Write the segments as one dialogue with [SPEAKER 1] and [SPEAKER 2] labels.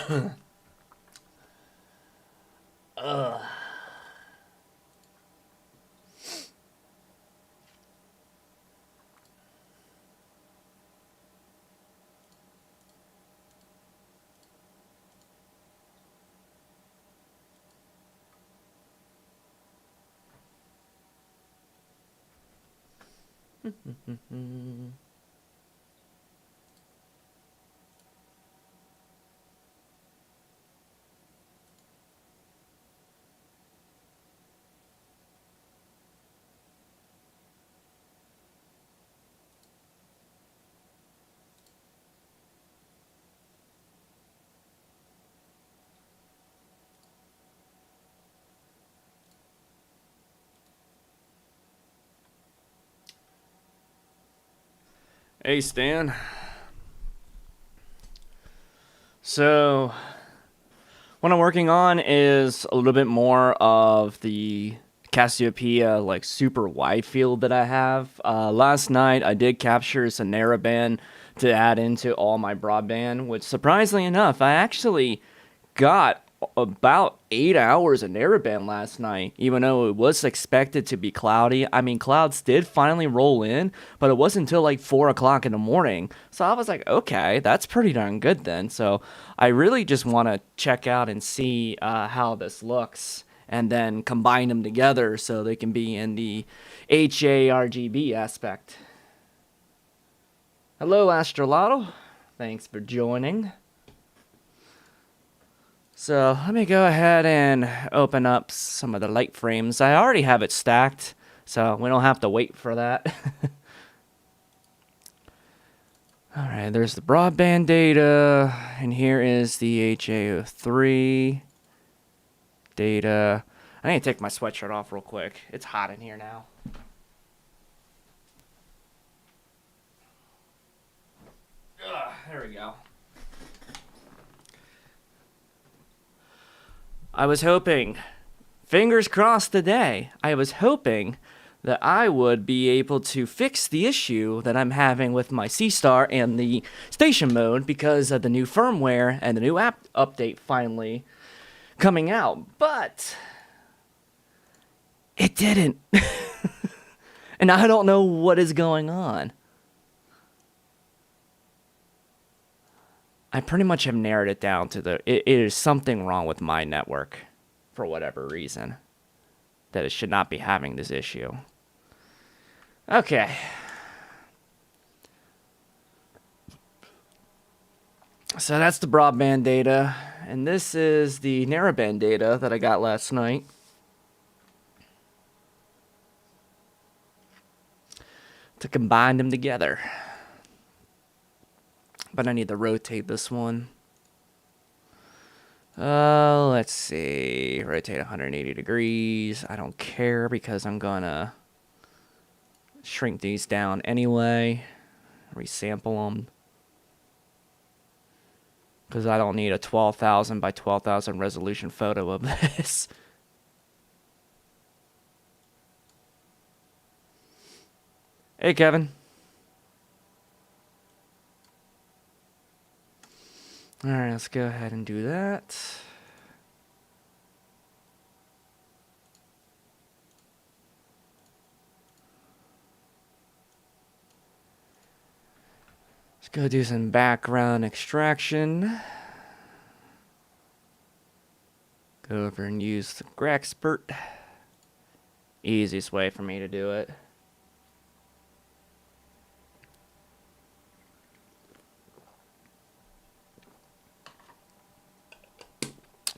[SPEAKER 1] Ugh. Hey, Stan. So, what I'm working on is a little bit more of the Cassiopeia, like, super Widefield that I have. Last night, I did capture some narrowband to add into all my broadband, which, surprisingly enough, I actually got about 8 hours of narrowband last night, even though it was expected to be cloudy. I mean, clouds did finally roll in, but it wasn't until like 4 o'clock in the morning. So I was like, okay, that's pretty darn good then. So I really just want to check out and see how this looks, and then combine them together so they can be in the HARGB aspect. Hello, Astrolato. Thanks for joining. So let me go ahead and open up some of the light frames. I already have it stacked, so we don't have to wait for that. Alright, there's the broadband data, and here is the HA03 data. I need to take my sweatshirt off real quick. It's hot in here now. There we go. I was hoping, fingers crossed today, I was hoping that I would be able to fix the issue that I'm having with my C-Star and the station mode because of the new firmware and the new app update finally coming out. But it didn't. And I don't know what is going on. I pretty much have narrowed it down to it is something wrong with my network for whatever reason that it should not be having this issue. Okay. So that's the broadband data, and this is the narrowband data that I got last night. To combine them together. But I need to rotate this one. Let's see. Rotate 180 degrees. I don't care because I'm gonna shrink these down anyway. Resample them. Because I don't need a 12,000 by 12,000 resolution photo of this. Hey, Kevin. Alright, let's go ahead and do that. Let's go do some background extraction. Go over and use the Grexpert. Easiest way for me to do it.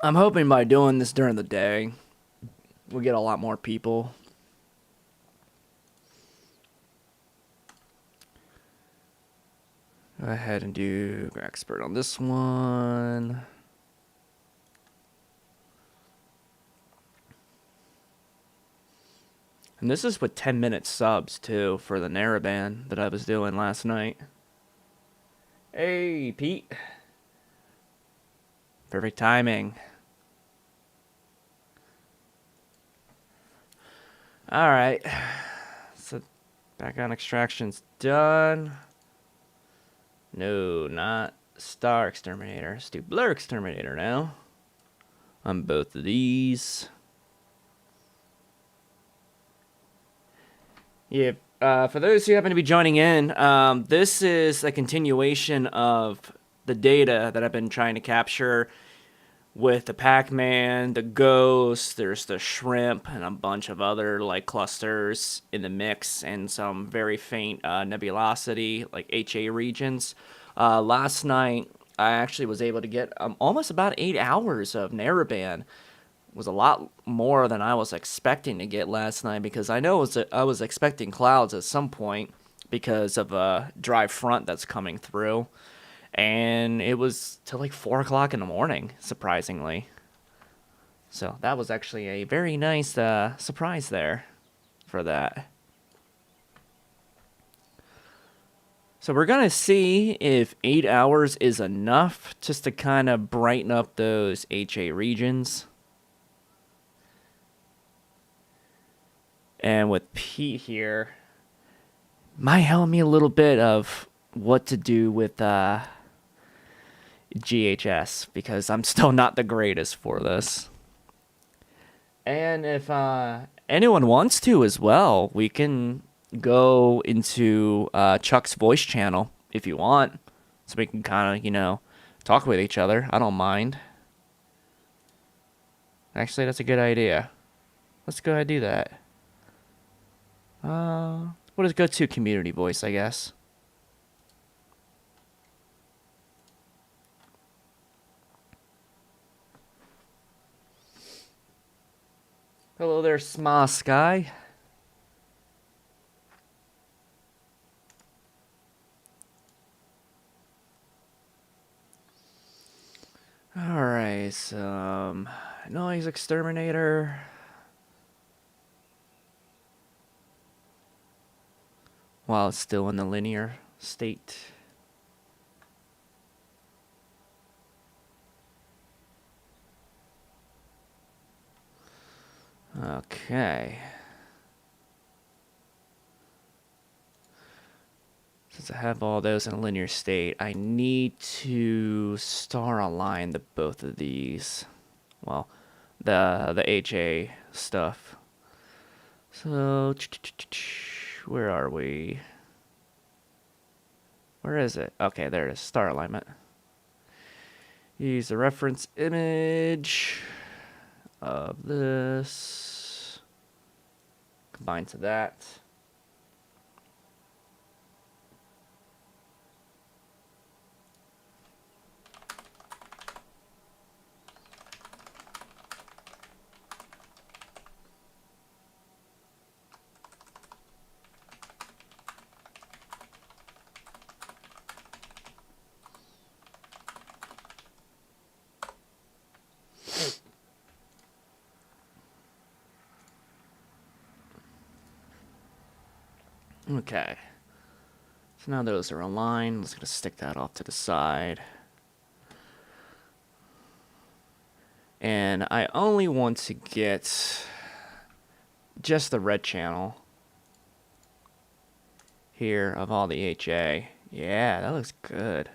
[SPEAKER 1] I'm hoping by doing this during the day, we'll get a lot more people. Go ahead and do Grexpert on this one. And this is with 10-minute subs, too, for the narrowband that I was doing last night. Hey, Pete. Perfect timing. Alright. So, background extraction's done. No, not Star Exterminator. Let's do Blur Exterminator now. On both of these. Yeah, for those who happen to be joining in, this is a continuation of the data that I've been trying to capture with the Pac-Man, the Ghost, there's the Shrimp, and a bunch of other like clusters in the mix, and some very faint nebulosity, like HA regions. Last night, I actually was able to get almost about 8 hours of narrowband. Was a lot more than I was expecting to get last night, because I know I was expecting clouds at some point because of a dry front that's coming through. And it was till like 4 o'clock in the morning, surprisingly. So that was actually a very nice surprise there for that. So we're going to see if 8 hours is enough just to kind of brighten up those HA regions. And with Pete here, might help me a little bit of what to do with GHS, because I'm still not the greatest for this. And if anyone wants to as well, we can go into Chuck's voice channel if you want, so we can kind of, talk with each other. I don't mind. Actually, that's a good idea. Let's go ahead and do that. We'll just go to community voice, I guess. Hello there, Small Sky. Alright, so noise exterminator. While it's still in the linear state. Okay. Since I have all those in a linear state, I need to star align the both of these. Well, the HA stuff. So, where are we? Where is it? Okay, there it is. Star alignment. Use the reference image of this. Combine to that. Okay. So now those are aligned. Let's just stick that off to the side. And I only want to get just the red channel here of all the HA. Yeah, that looks good.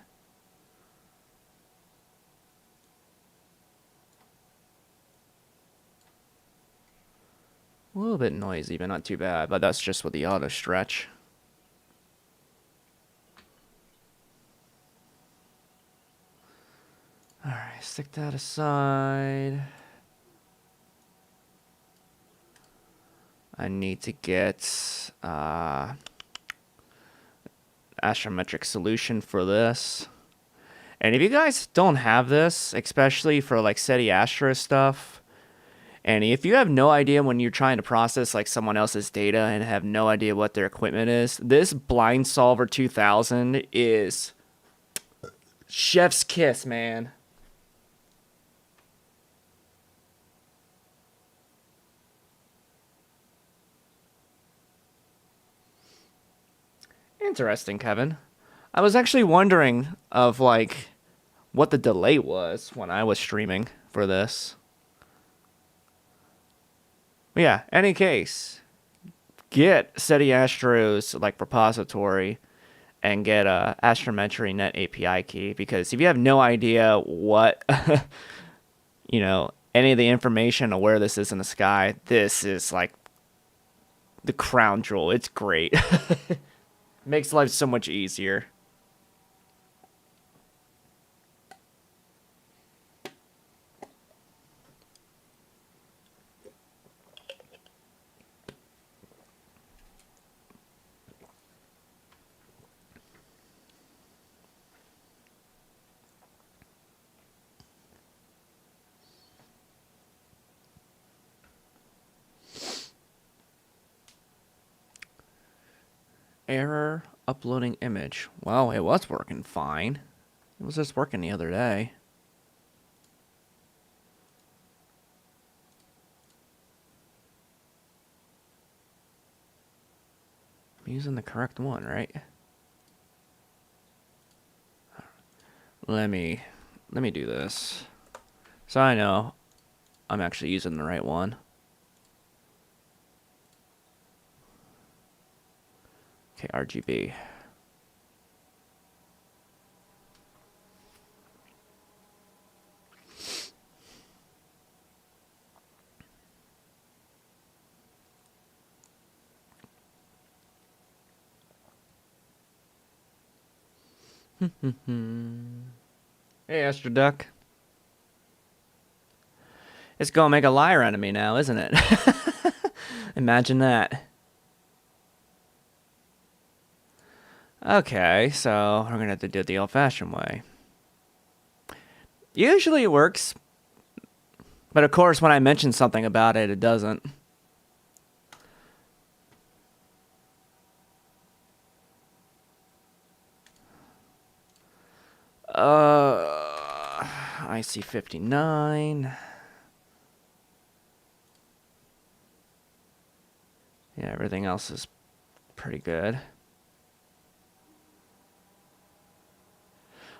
[SPEAKER 1] A little bit noisy, but not too bad. But that's just with the auto stretch. Alright, stick that aside. I need to get astrometric solution for this. And if you guys don't have this, especially for like SETI Astro stuff, and if you have no idea when you're trying to process like someone else's data and have no idea what their equipment is, this Blind Solver 2000 is chef's kiss, man. Interesting, Kevin. I was actually wondering of like what the delay was when I was streaming for this. But yeah, any case, get SETI Astro's like repository and get a astrometry net API key, because if you have no idea what any of the information of where this is in the sky, this is like the crown jewel. It's great. Makes life so much easier. Error uploading image. Well, it was working fine. It was just working the other day. I'm using the correct one, right? Let me do this, so I know I'm actually using the right one. Okay, RGB. Hey, Astro Duck. It's gonna make a liar out of me now, isn't it? Imagine that. Okay, so we're gonna have to do it the old-fashioned way. Usually it works, but of course when I mention something about it, it doesn't. IC 59. Yeah, everything else is pretty good.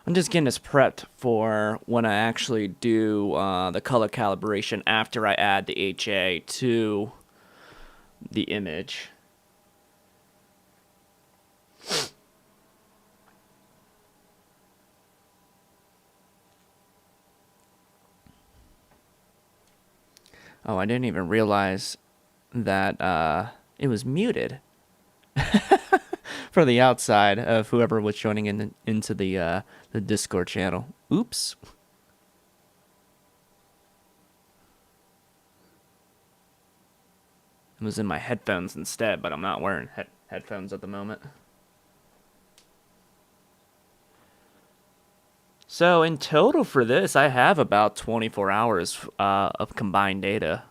[SPEAKER 1] I'm just getting this prepped for when I actually do the color calibration after I add the HA to the image. Oh, I didn't even realize that it was muted for the outside of whoever was joining into the Discord channel. Oops. It was in my headphones instead, but I'm not wearing headphones at the moment. So in total for this, I have about 24 hours of combined data.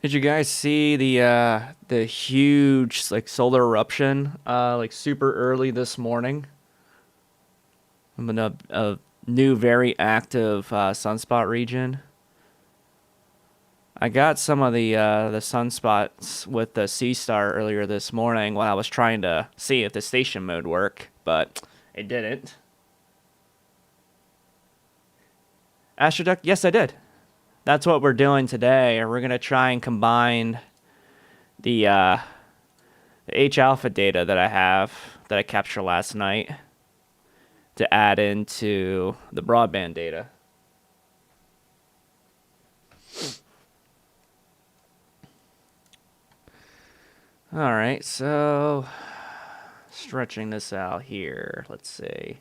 [SPEAKER 1] Did you guys see the huge like solar eruption like super early this morning? I'm in a new very active sunspot region. I got some of the sunspots with the Sea Star earlier this morning when I was trying to see if the station mode worked, but it didn't. Astroduck, yes, I did. That's what we're doing today. We're going to try and combine the H-alpha data that I have, that I captured last night, to add into the broadband data. Alright, so stretching this out here, let's see.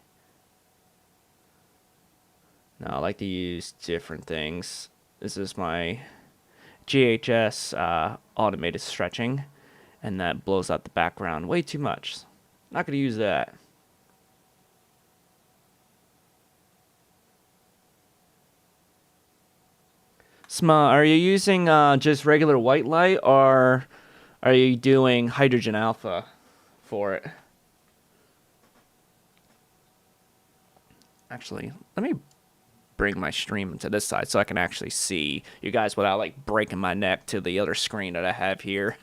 [SPEAKER 1] Now, I like to use different things. This is my GHS automated stretching, and that blows out the background way too much. Not going to use that. Sma, are you using just regular white light, or are you doing hydrogen alpha for it? Actually, let me bring my stream to this side so I can actually see you guys without like breaking my neck to the other screen that I have here.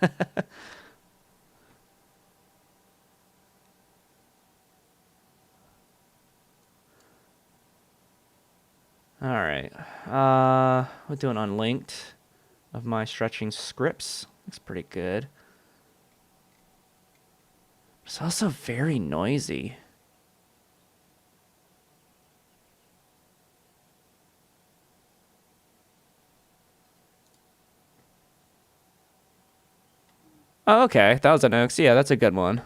[SPEAKER 1] All right. We're doing unlinked of my stretching scripts. Looks pretty good. It's also very noisy. Oh, okay. Thousand Oaks. Yeah, that's a good one.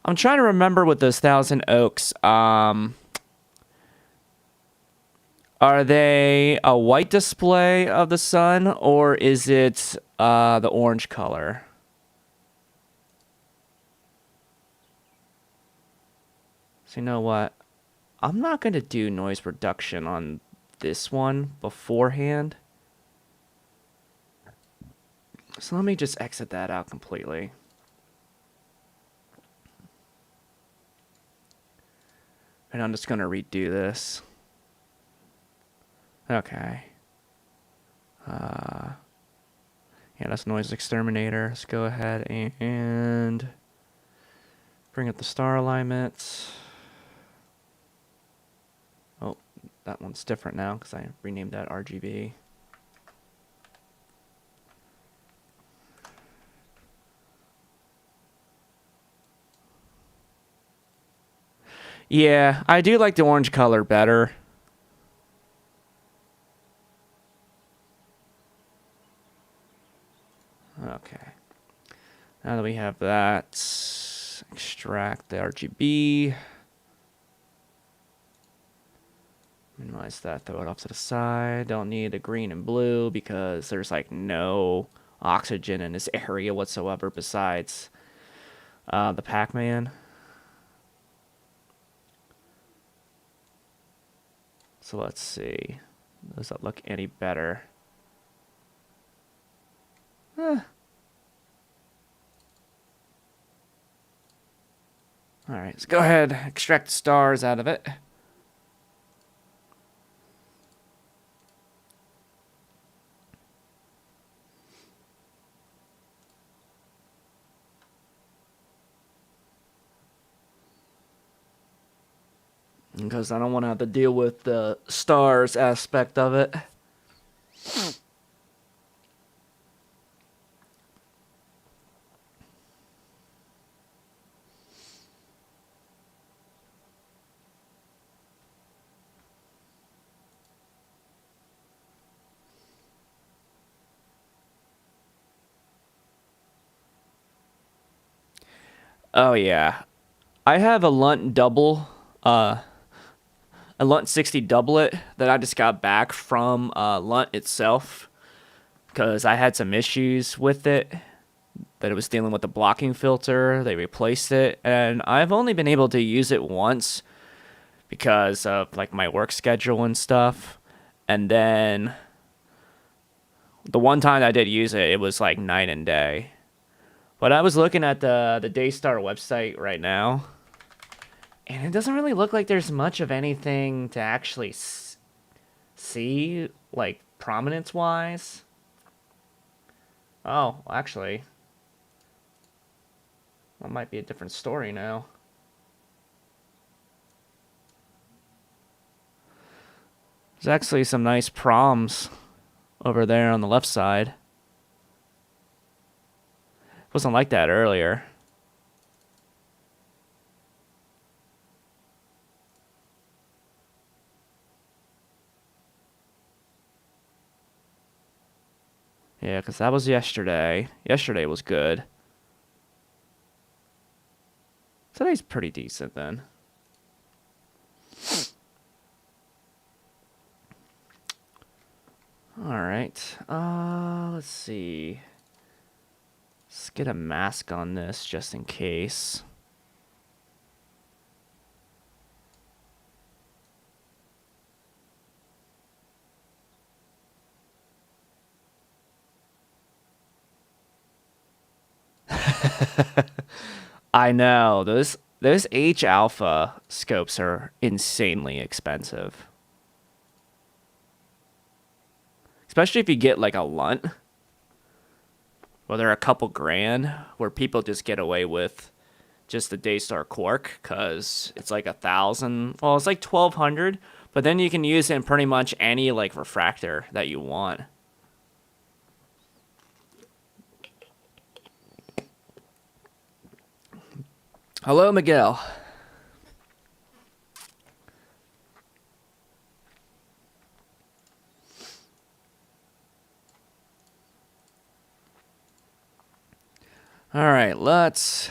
[SPEAKER 1] I'm trying to remember with those Thousand Oaks. Are they a white display of the sun, or is it the orange color? So you know what? I'm not going to do noise reduction on this one beforehand. So let me just exit that out completely. And I'm just going to redo this. Okay. Yeah, that's noise exterminator. Let's go ahead and bring up the star alignment. Oh, that one's different now because I renamed that RGB. Yeah, I do like the orange color better. Okay. Now that we have that, extract the RGB. Minimize that, throw it off to the side. Don't need the green and blue because there's like no oxygen in this area whatsoever besides the Pac-Man. So let's see. Does that look any better? Alright, let's go ahead, extract the stars out of it. Because I don't want to have to deal with the stars aspect of it. Oh yeah. I have a Lunt double, a Lunt 60 doublet that I just got back from Lunt itself because I had some issues with it, that it was dealing with the blocking filter. They replaced it, and I've only been able to use it once because of like my work schedule and stuff. And then the one time I did use it, it was like night and day. But I was looking at the Daystar website right now, and it doesn't really look like there's much of anything to actually see, like prominence-wise. Oh, actually, that might be a different story now. There's actually some nice proms over there on the left side. Wasn't like that earlier. Yeah, because that was yesterday. Yesterday was good. Today's pretty decent then. Alright. Let's see. Let's get a mask on this just in case. I know. Those H alpha scopes are insanely expensive. Especially if you get like a lunt, well, they're a couple grand, where people just get away with just the Daystar Quark because it's like 1,000. Well, it's like 1,200, but then you can use it in pretty much any like refractor that you want. Hello, Miguel. All right, let's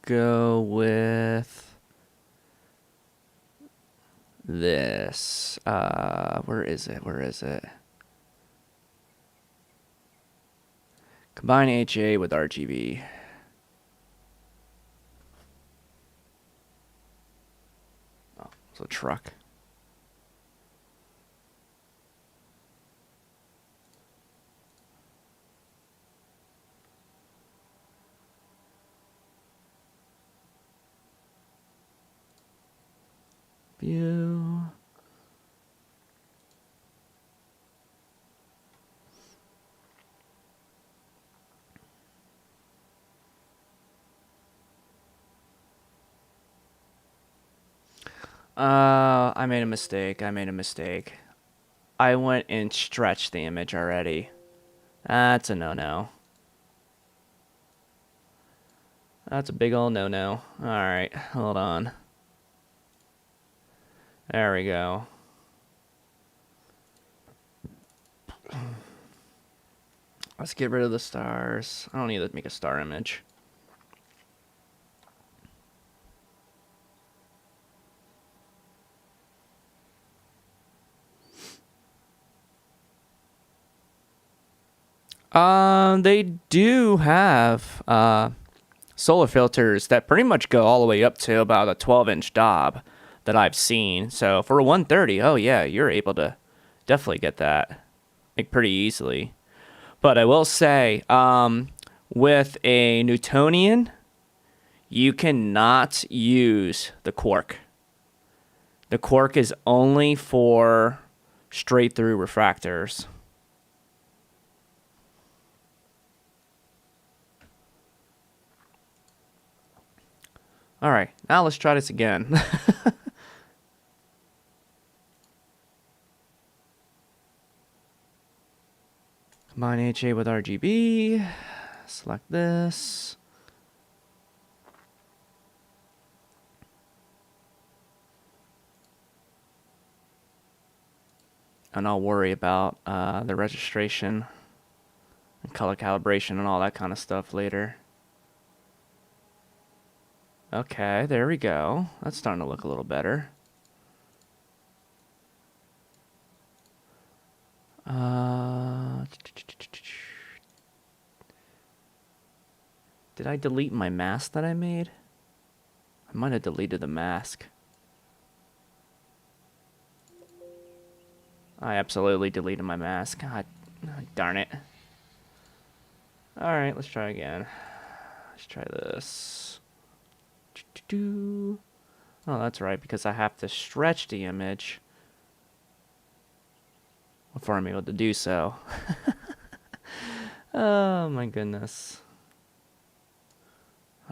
[SPEAKER 1] go with this. Where is it? Where is it? Combine HA with RGB. Oh, it's a truck. View. I made a mistake. I went and stretched the image already. That's a no-no. That's a big old no-no. Alright, hold on. There we go. Let's get rid of the stars. I don't need to make a star image. They do have solar filters that pretty much go all the way up to about a 12-inch knob that I've seen. So for a 130, oh yeah, you're able to definitely get that like pretty easily. But I will say, with a Newtonian, you cannot use the quark. The quark is only for straight through refractors. All right, now let's try this again. Combine HA with RGB. Select this. And I'll worry about the registration and color calibration and all that kind of stuff later. Okay, there we go. That's starting to look a little better. Did I delete my mask that I made? I might have deleted the mask. I absolutely deleted my mask. God darn it. Alright, let's try again. Let's try this. Oh, that's right, because I have to stretch the image before I'm able to do so. Oh my goodness.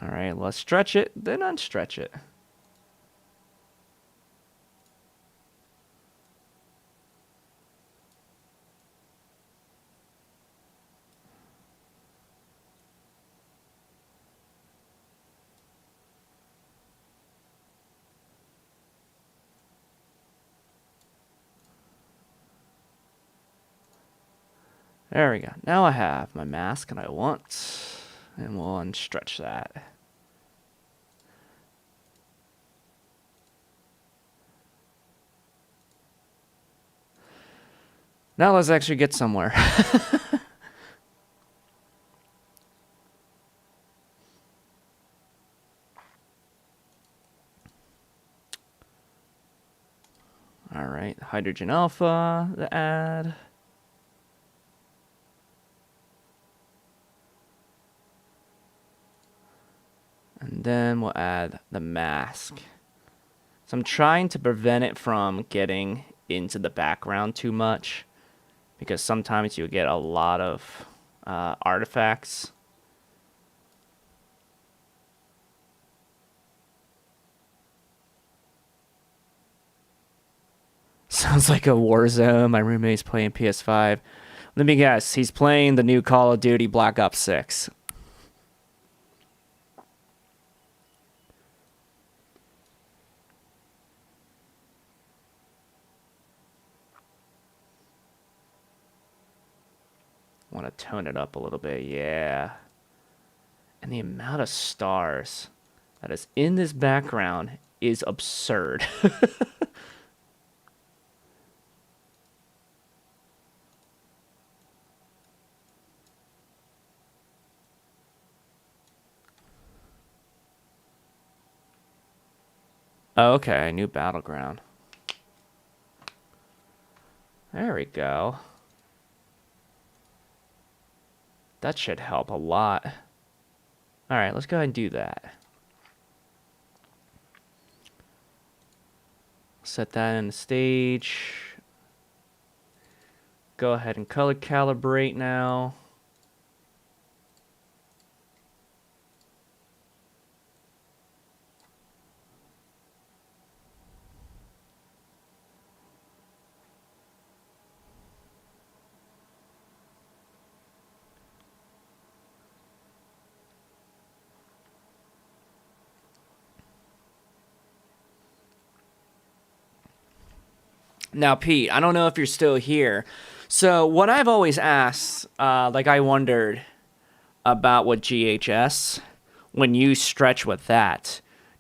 [SPEAKER 1] Alright, let's stretch it, then unstretch it. There we go. Now I have my mask and I want, and we'll unstretch that. Now let's actually get somewhere. Alright, hydrogen alpha, the add. And then we'll add the mask. So I'm trying to prevent it from getting into the background too much, because sometimes you get a lot of artifacts. Sounds like a war zone. My roommate's playing PS5. Let me guess, he's playing the new Call of Duty Black Ops 6. Want to tone it up a little bit, yeah. And the amount of stars that is in this background is absurd. Okay, new battleground. There we go. That should help a lot. Alright, let's go ahead and do that. Set that in the stage. Go ahead and color calibrate now. Now, Pete, I don't know if you're still here. So, what I've always asked, I wondered about what GHS, when you stretch with that,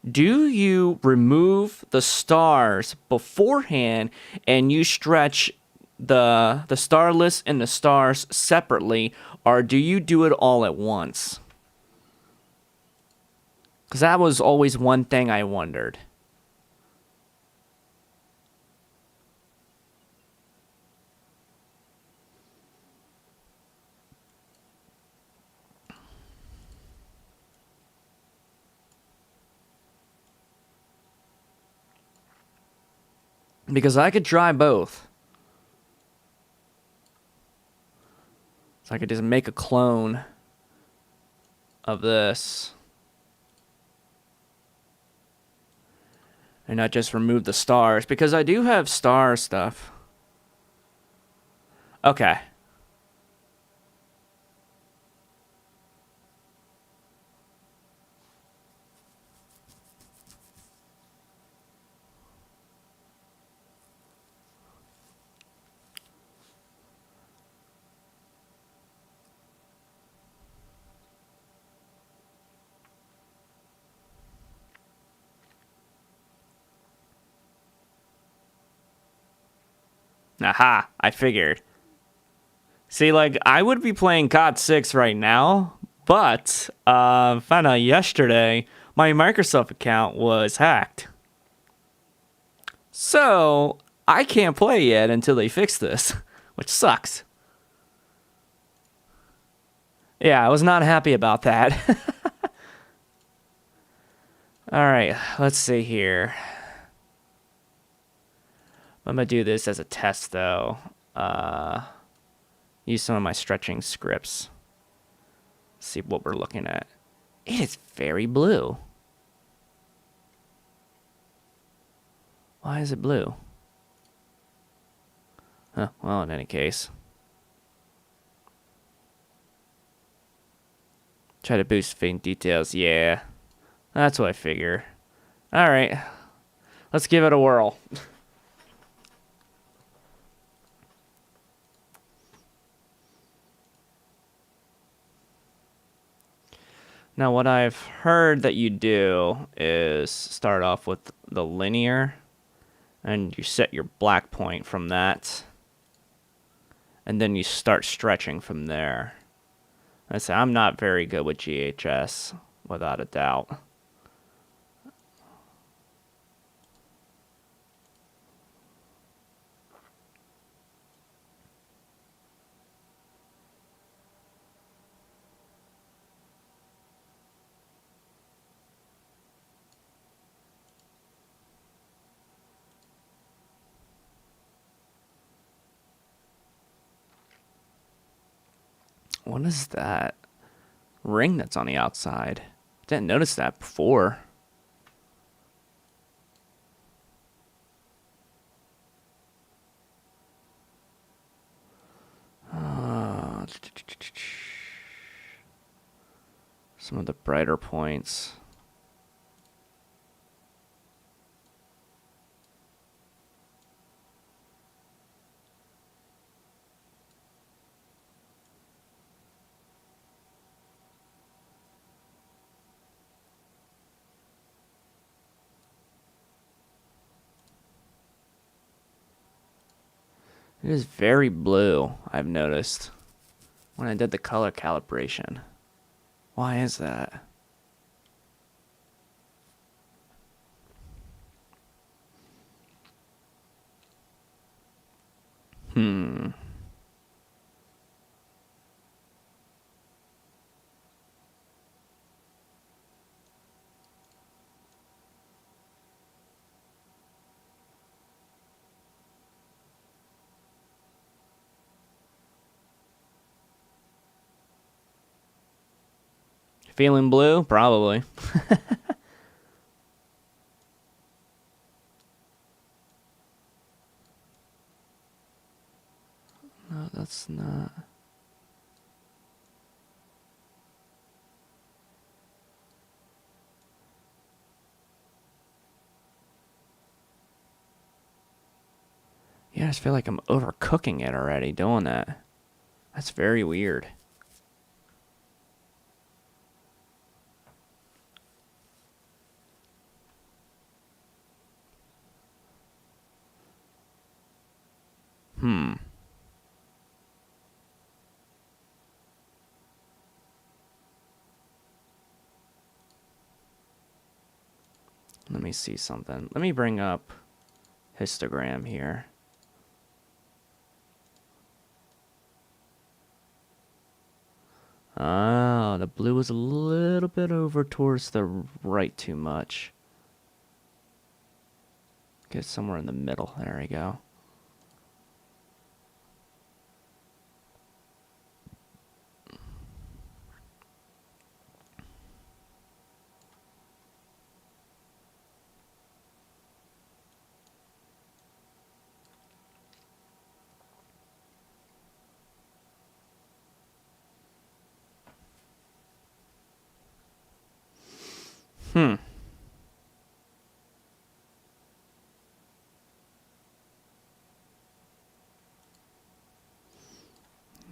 [SPEAKER 1] do you remove the stars beforehand and you stretch the star list and the stars separately, or do you do it all at once? Because that was always one thing I wondered. Because I could try both. So I could just make a clone of this. And not just remove the stars. Because I do have star stuff. Okay. Aha, I figured. See, like, I would be playing COD 6 right now, but found out yesterday my Microsoft account was hacked. So, I can't play yet until they fix this, which sucks. Yeah, I was not happy about that. Alright, let's see here. I'm gonna do this as a test, though. Use some of my stretching scripts. See what we're looking at. It is very blue. Why is it blue? Huh, well, in any case. Try to boost faint details. Yeah, that's what I figure. Alright, let's give it a whirl. Now, what I've heard that you do is start off with the linear, and you set your black point from that, and then you start stretching from there. I say I'm not very good with GHS, without a doubt. What is that ring that's on the outside? Didn't notice that before. Some of the brighter points. It is very blue, I've noticed, when I did the color calibration. Why is that? Feeling blue? Probably. No, that's not. Yeah, I just feel like I'm overcooking it already doing that. That's very weird. Let me see something. Let me bring up histogram here. Oh, the blue is a little bit over towards the right too much. Get somewhere in the middle. There we go.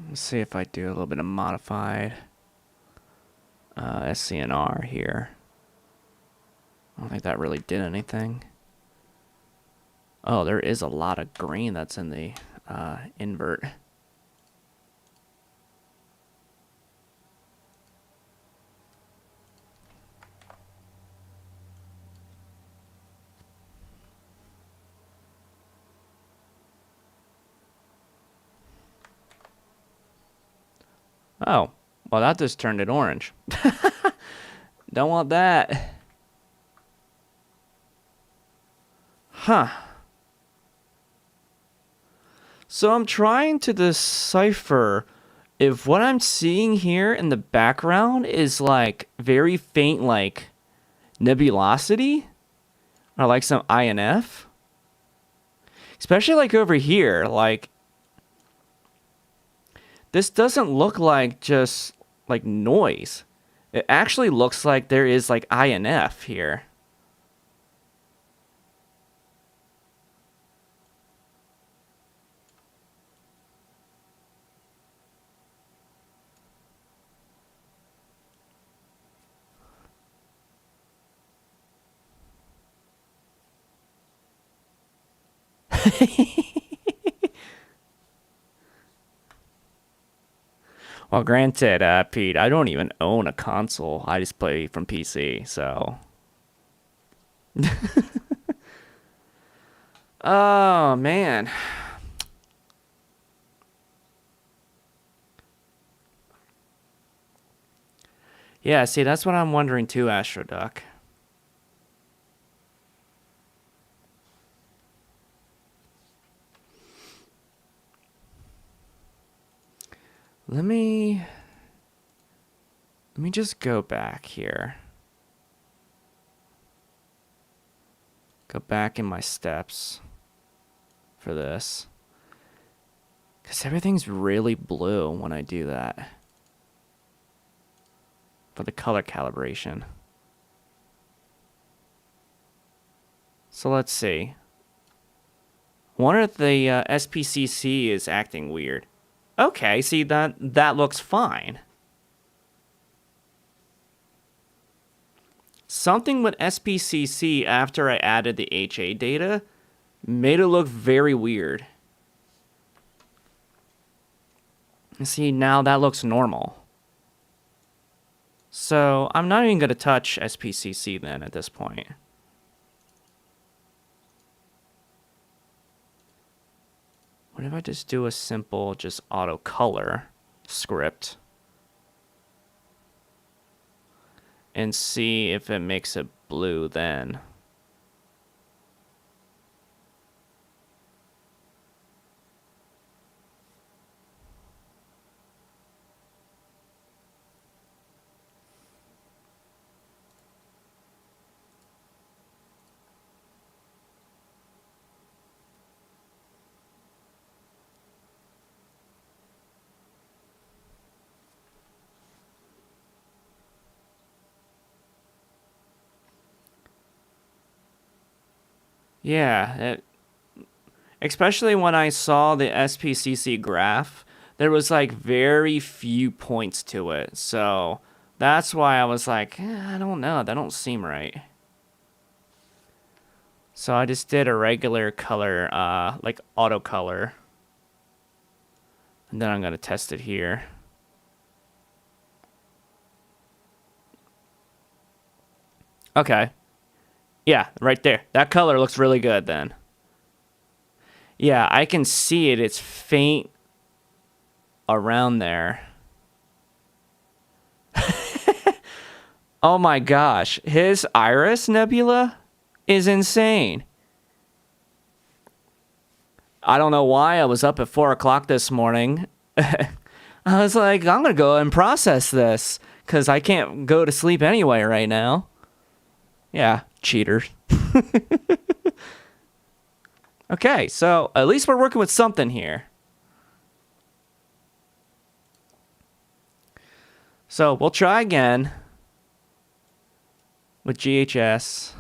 [SPEAKER 1] Let's see if I do a little bit of modified SCNR here. I don't think that really did anything. Oh, there is a lot of green that's in the invert. Oh, well, that just turned it orange. Don't want that. Huh. So I'm trying to decipher if what I'm seeing here in the background is like very faint, like nebulosity or like some INF. Especially like over here, like this doesn't look like just like noise. It actually looks like there is like INF here. Well, granted, Pete, I don't even own a console. I just play from PC, so. Oh, man. Yeah, see, that's what I'm wondering too, Astroduck. Let me Let me just go back here. Go back in my steps for this. Because everything's really blue when I do that. For the color calibration. So let's see. One of the SPCC is acting weird. Okay, see, that looks fine. Something with SPCC after I added the HA data made it look very weird. See, now that looks normal. So I'm not even going to touch SPCC then at this point. What if I just do a simple just auto color script and see if it makes it blue then? Yeah, especially when I saw the SPCC graph, there was like very few points to it. So that's why I was like, I don't know, that don't seem right. So I just did a regular color, like auto color. And then I'm going to test it here. Okay. Yeah, right there. That color looks really good then. Yeah, I can see it. It's faint around there. Oh my gosh. His Iris Nebula is insane. I don't know why I was up at 4 o'clock this morning. I was like, I'm going to go and process this because I can't go to sleep anyway right now. Yeah, cheaters. Okay, so at least we're working with something here. So we'll try again with GHS.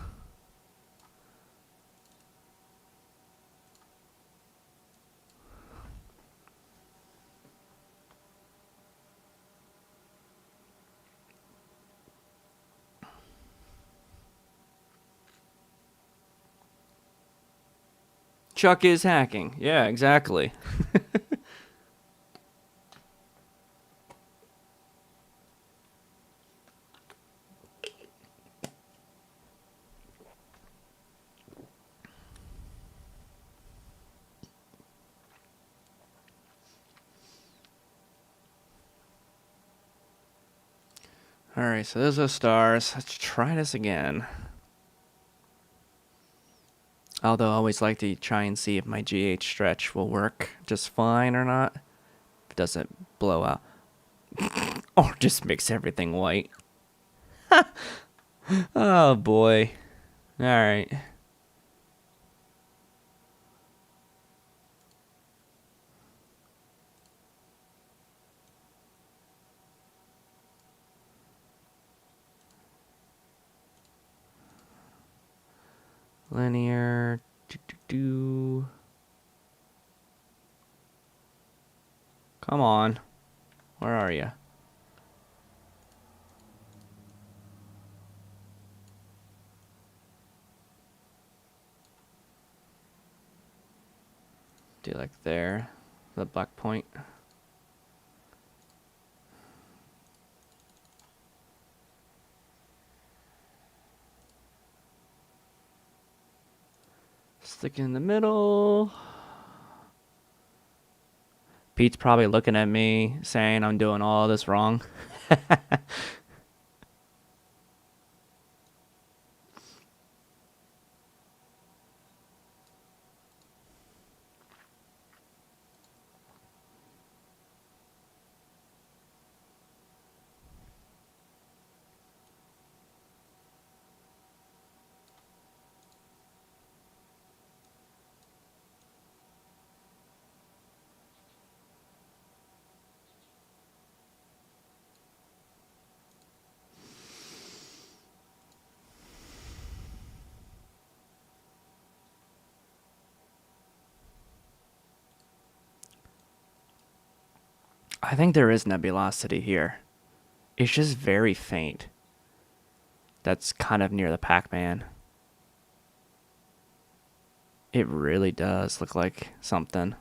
[SPEAKER 1] Chuck is hacking. Yeah, exactly. Alright, so those are stars. Let's try this again. Although I always like to try and see if my GH stretch will work just fine or not. If it doesn't blow out. Or just makes everything white. Oh boy. Alright. Linear. Come on. Where are you? Do like there. The black point. Stick it in the middle. Pete's probably looking at me saying I'm doing all this wrong. I think there is nebulosity here. It's just very faint. That's kind of near the Pac-Man. It really does look like something.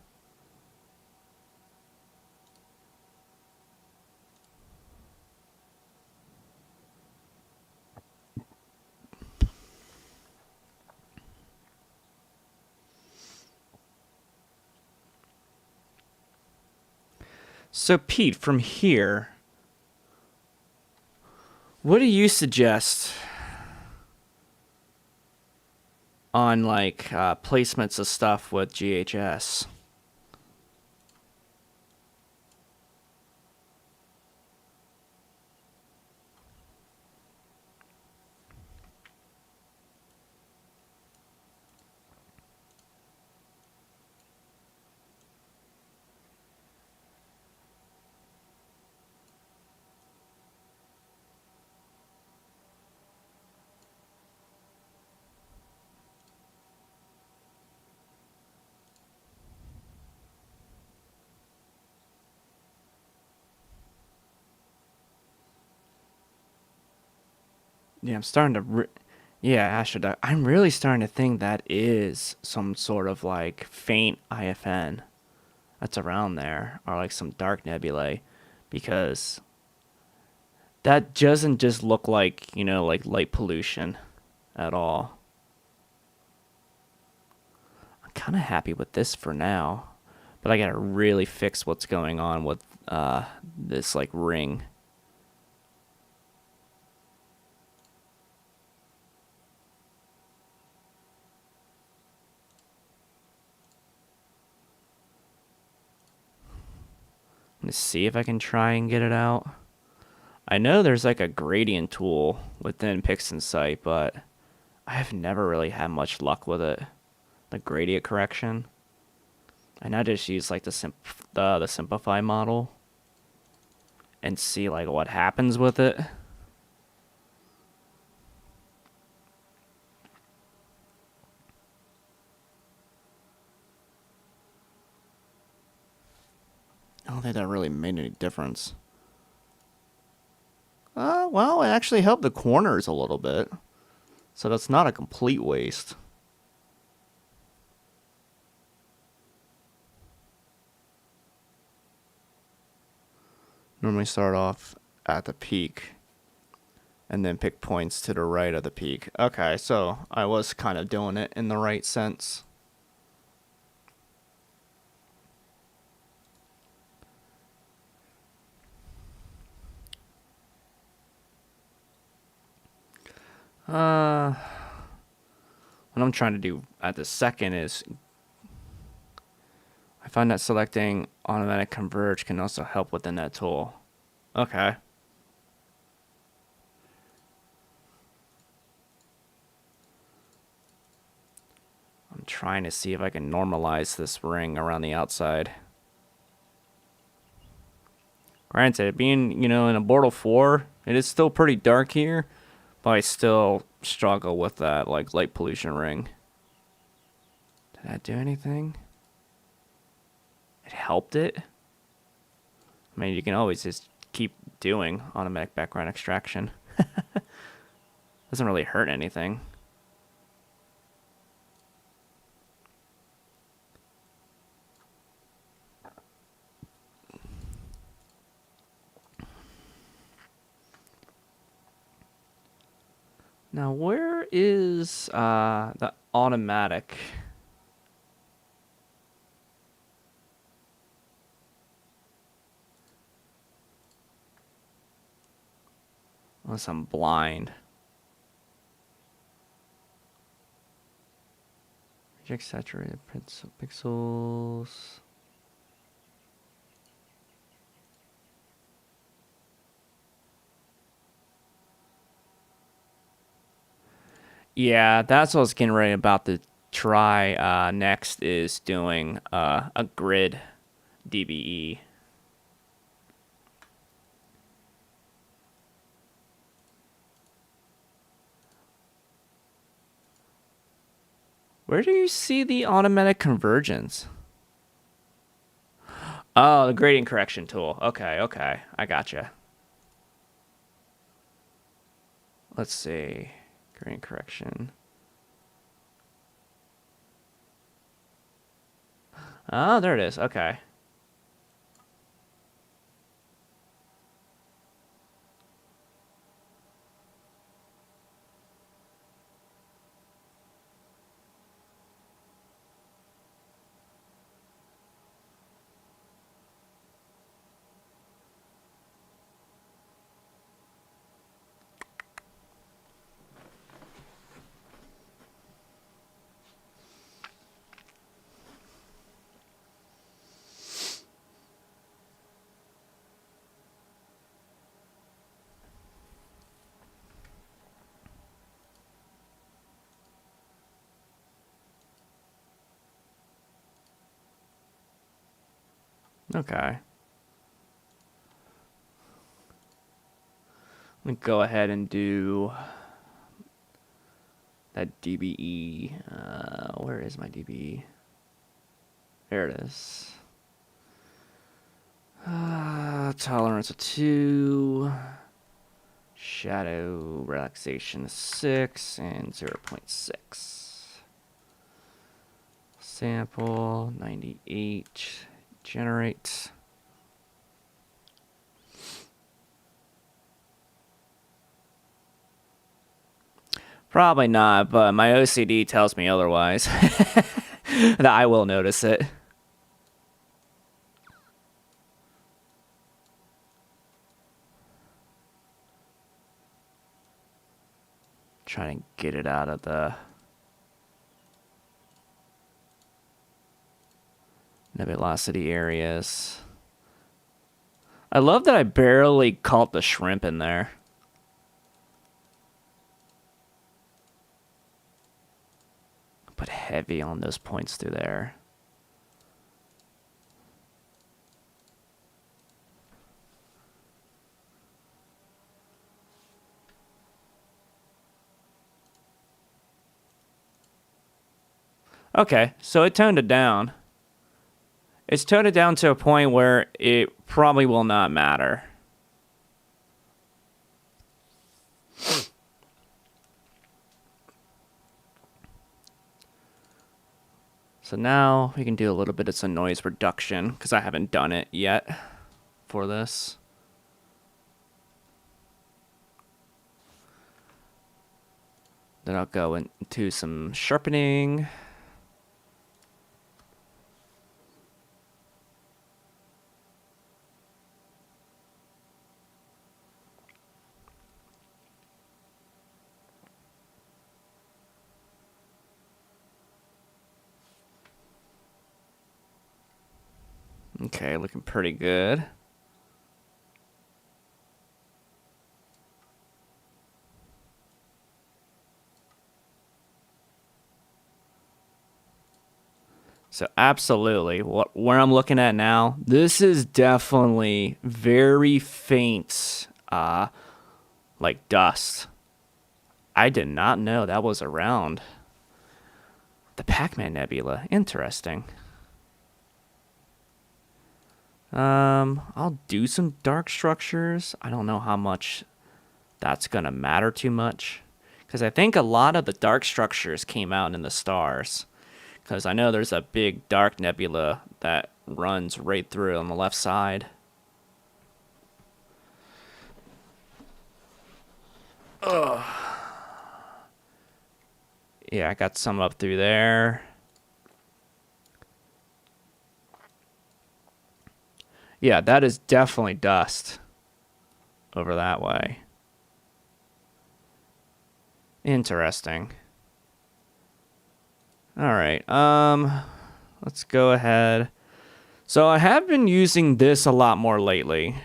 [SPEAKER 1] So, Pete, from here, what do you suggest on like placements of stuff with GHS? Yeah, I'm starting to. Yeah, Astroduct. I'm really starting to think that is some sort of like faint IFN that's around there, or like some dark nebulae, because that doesn't just look like, like light pollution at all. I'm kind of happy with this for now, but I gotta really fix what's going on with this like ring. Let's see if I can try and get it out. I know there's like a gradient tool within PixInsight, but I have never really had much luck with it. The gradient correction. And I just use like the simplify model and see like what happens with it. I don't think that really made any difference. Well, it actually helped the corners a little bit. So that's not a complete waste. Normally start off at the peak and then pick points to the right of the peak. Okay, so I was kind of doing it in the right sense. What I'm trying to do at the second is I find that selecting automatic converge can also help within that tool. Okay. I'm trying to see if I can normalize this ring around the outside. Granted, being, in a Bortle 4, it is still pretty dark here, but I still struggle with that, like, light pollution ring. Did that do anything? It helped it? I mean, you can always just keep doing automatic background extraction. Doesn't really hurt anything. Now, where is the automatic? Unless I'm blind. Reject saturated pixels. Yeah, that's what I was getting ready about to try. Next is doing a grid DBE. Where do you see the automatic convergence? Oh, the gradient correction tool. Okay, okay. I gotcha. Let's see. Gradient correction. Oh, there it is. Okay. Okay. Let me go ahead and do that DBE. Where is my DBE? There it is. Tolerance of 2. Shadow relaxation 6 and 0.6. Sample 98. Generate. Probably not, but my OCD tells me otherwise. That I will notice it. Try to get it out of the nebulosity areas. I love that I barely caught the shrimp in there. Put heavy on those points through there. Okay, so it toned it down. It's toned it down to a point where it probably will not matter. So now we can do a little bit of some noise reduction, because I haven't done it yet for this. Then I'll go into some sharpening. Okay, looking pretty good. So absolutely, where I'm looking at now, this is definitely very faint, like dust. I did not know that was around the Pac-Man Nebula. Interesting. I'll do some dark structures. I don't know how much that's gonna matter too much, because I think a lot of the dark structures came out in the stars. Because I know there's a big dark nebula that runs right through on the left side. Ugh. Yeah, I got some up through there. Yeah, that is definitely dust over that way. Interesting. All right. Let's go ahead. So I have been using this a lot more lately.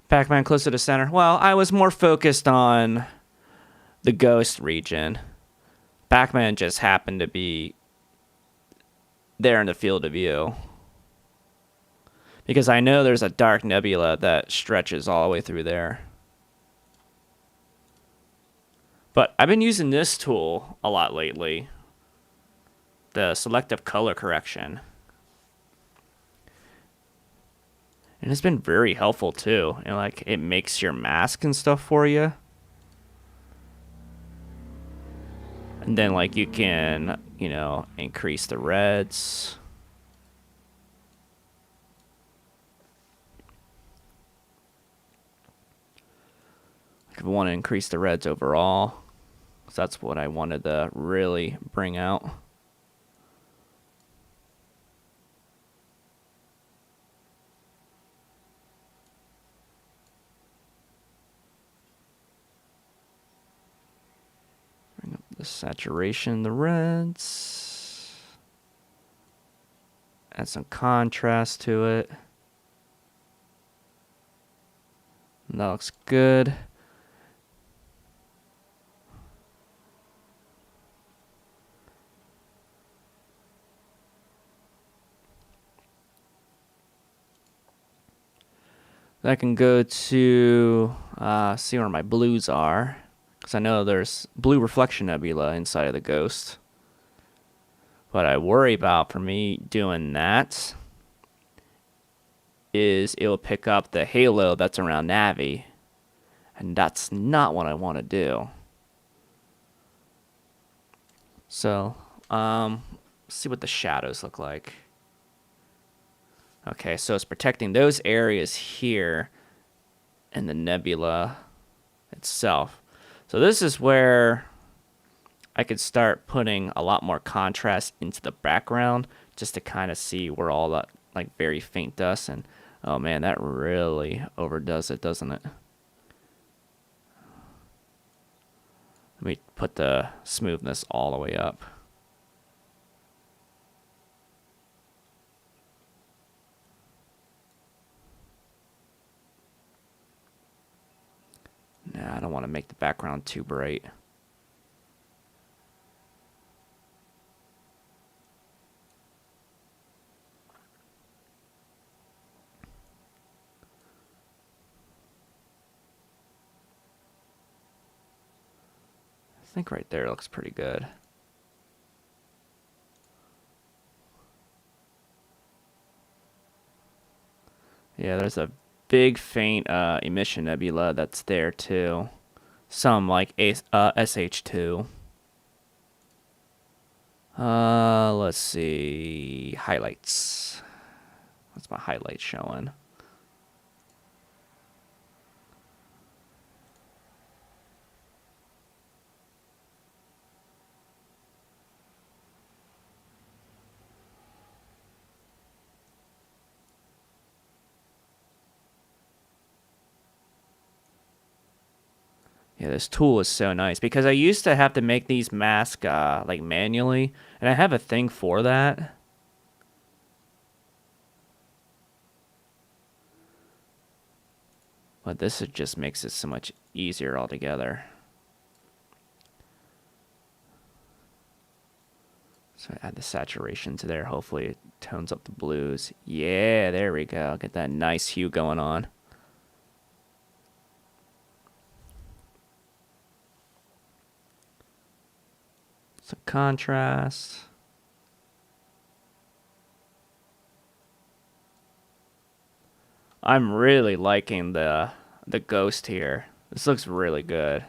[SPEAKER 1] Pac-Man closer to center. Well, I was more focused on the ghost region. Pac-Man just happened to be there in the field of view. Because I know there's a dark nebula that stretches all the way through there. But I've been using this tool a lot lately. the selective color correction. And it's been very helpful too. And like it makes your mask and stuff for you. And then like you can, you know, increase the reds. If I want to increase the reds overall, so that's what I wanted to really bring out. Bring up the saturation, the reds. Add some contrast to it. And that looks good. I can go to see where my blues are, because I know there's blue reflection nebula inside of the ghost. What I worry about for me doing that is it will pick up the halo that's around Navi, and that's not what I want to do. So, see what the shadows look like. Okay, so it's protecting those areas here and the nebula itself. So this is where I could start putting a lot more contrast into the background just to kind of see where all that like very faint dust, and oh man, that really overdoes it, doesn't it? Let me put the smoothness all the way up. Nah, I don't want to make the background too bright. I think right there looks pretty good. Yeah, there's a big faint emission nebula that's there too. Some like SH2. Let's see. Highlights. What's my highlights showing? Yeah, this tool is so nice because I used to have to make these masks like manually, and I have a thing for that. But this just makes it so much easier altogether. So I add the saturation to there. Hopefully it tones up the blues. Yeah, there we go. Get that nice hue going on. Some contrast. I'm really liking the ghost here. This looks really good.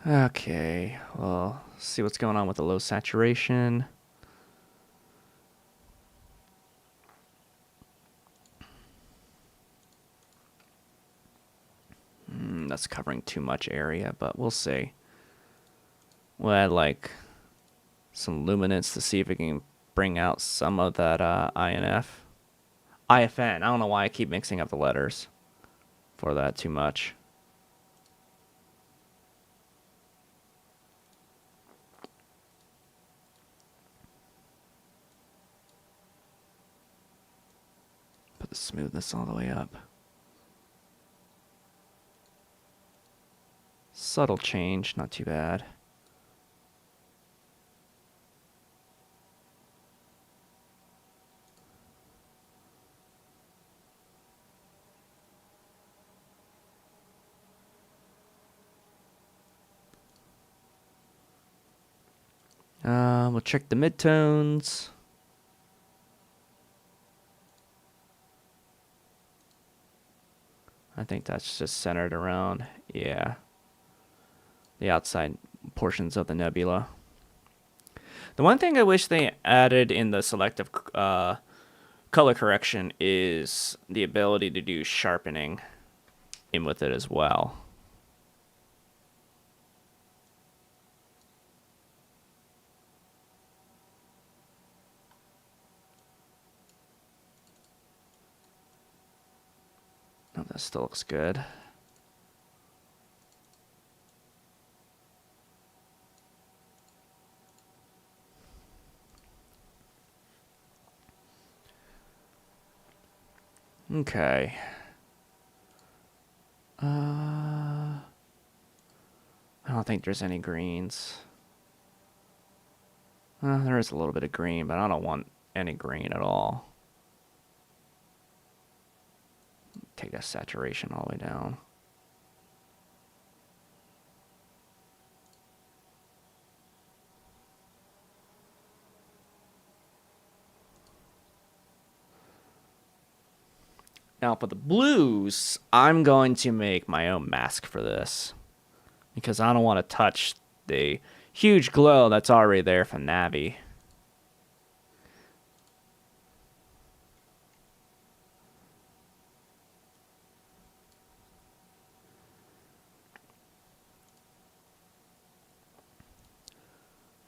[SPEAKER 1] Okay, well, see what's going on with the low saturation. That's covering too much area, but we'll see. We'll add like some luminance to see if we can bring out some of that INF. IFN. I don't know why I keep mixing up the letters for that too much. Put the smoothness all the way up. Subtle change, not too bad. We'll check the midtones. I think that's just centered around, yeah, the outside portions of the nebula. The one thing I wish they added in the selective color correction is the ability to do sharpening in with it as well. Oh, that still looks good. Okay. I don't think there's any greens. There is a little bit of green, but I don't want any green at all. Take that saturation all the way down. Now for the blues, I'm going to make my own mask for this, because I don't want to touch the huge glow that's already there from Navi.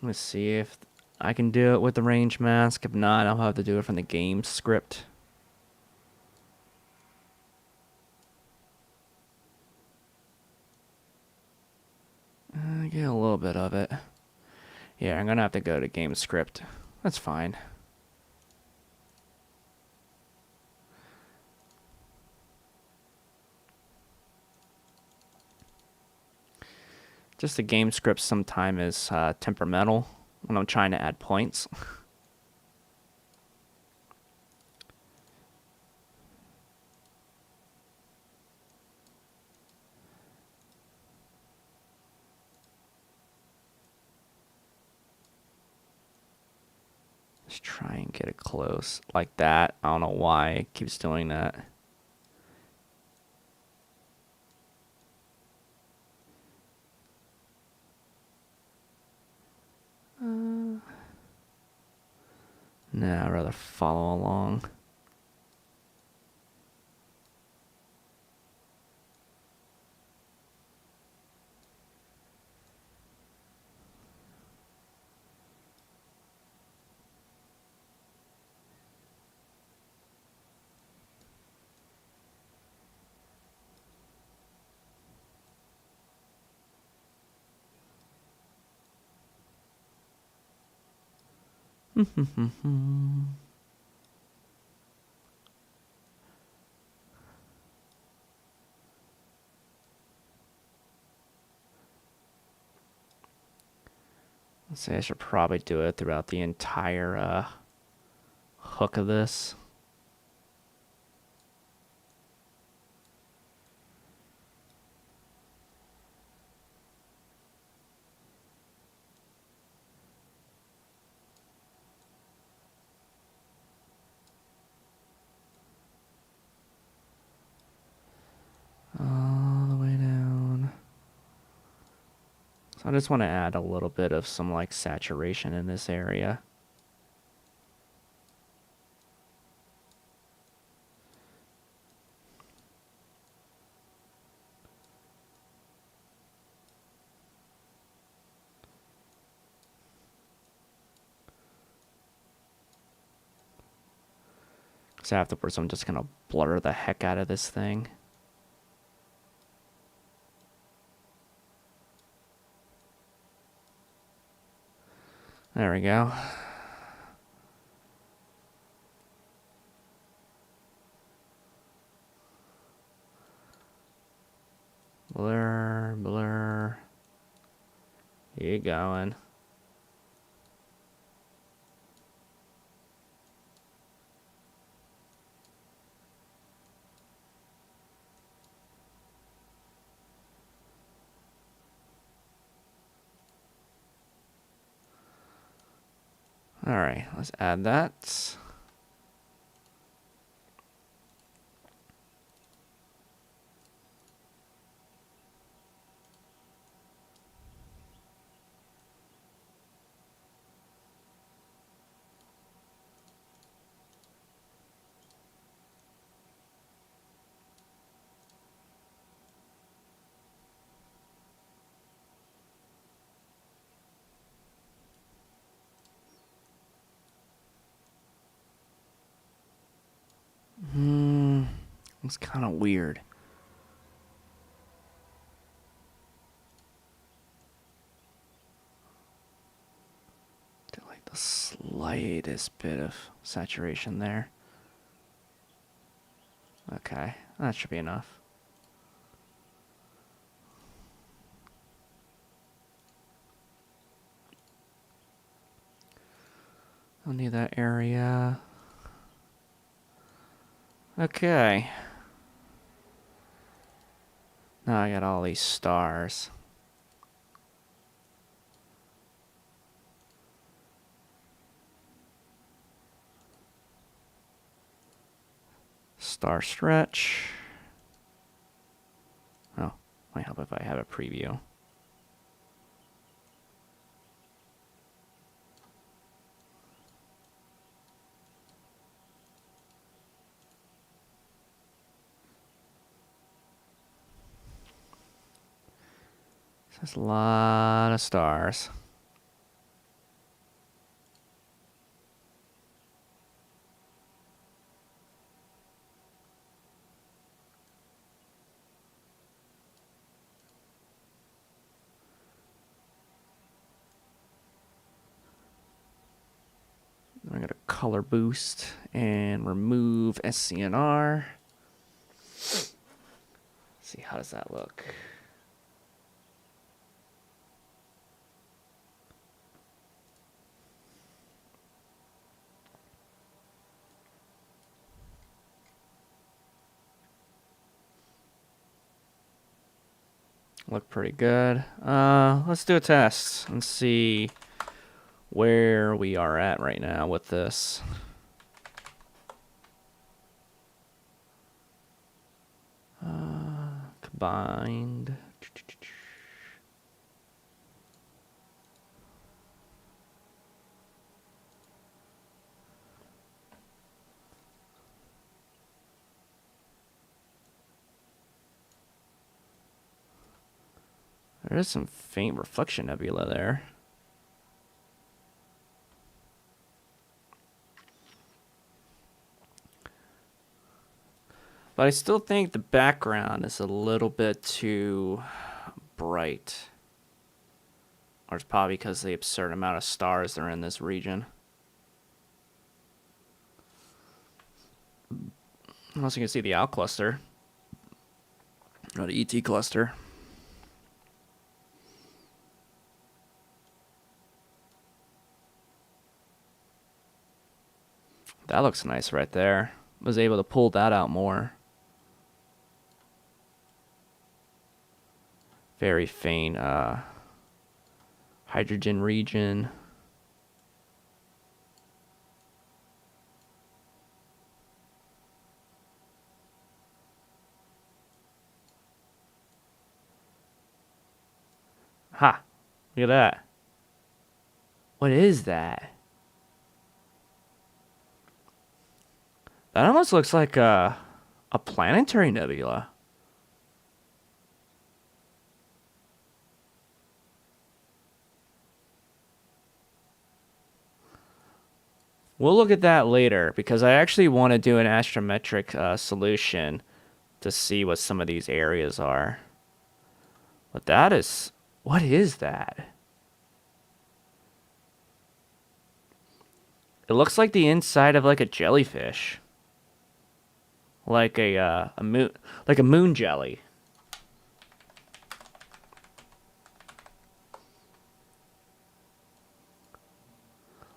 [SPEAKER 1] Let's see if I can do it with the range mask. If not, I'll have to do it from the game script. Get a little bit of it. Yeah, I'm gonna have to go to game script. That's fine. Just the game script sometimes is temperamental when I'm trying to add points. Let's try and get it close like that. I don't know why it keeps doing that. Nah, I'd rather follow along. Let's say I should probably do it throughout the entire hook of this. All the way down. So I just want to add a little bit of some like saturation in this area. So afterwards I'm just gonna blur the heck out of this thing. There we go. Blur, blur. Here you going. All right, let's add that. It's kind of weird. Like the slightest bit of saturation there. Okay, that should be enough. I'll need that area. Okay. Now I got all these stars. Star stretch. Oh, might help if I have a preview. That's a lot of stars. I'm going to color boost and remove SCNR. See, how does that look? Look pretty good. Let's do a test and see where we are at right now with this. Combined. There is some faint reflection nebula there. But I still think the background is a little bit too bright. Or it's probably because of the absurd amount of stars that are in this region. Also, you can see the OUT cluster. Or the ET cluster. That looks nice right there. Was able to pull that out more. Very faint hydrogen region. Ha! Look at that. What is that? That almost looks like a planetary nebula. We'll look at that later because I actually want to do an astrometric solution to see what some of these areas are. But that is... What is that? It looks like the inside of like a jellyfish. Like a moon jelly.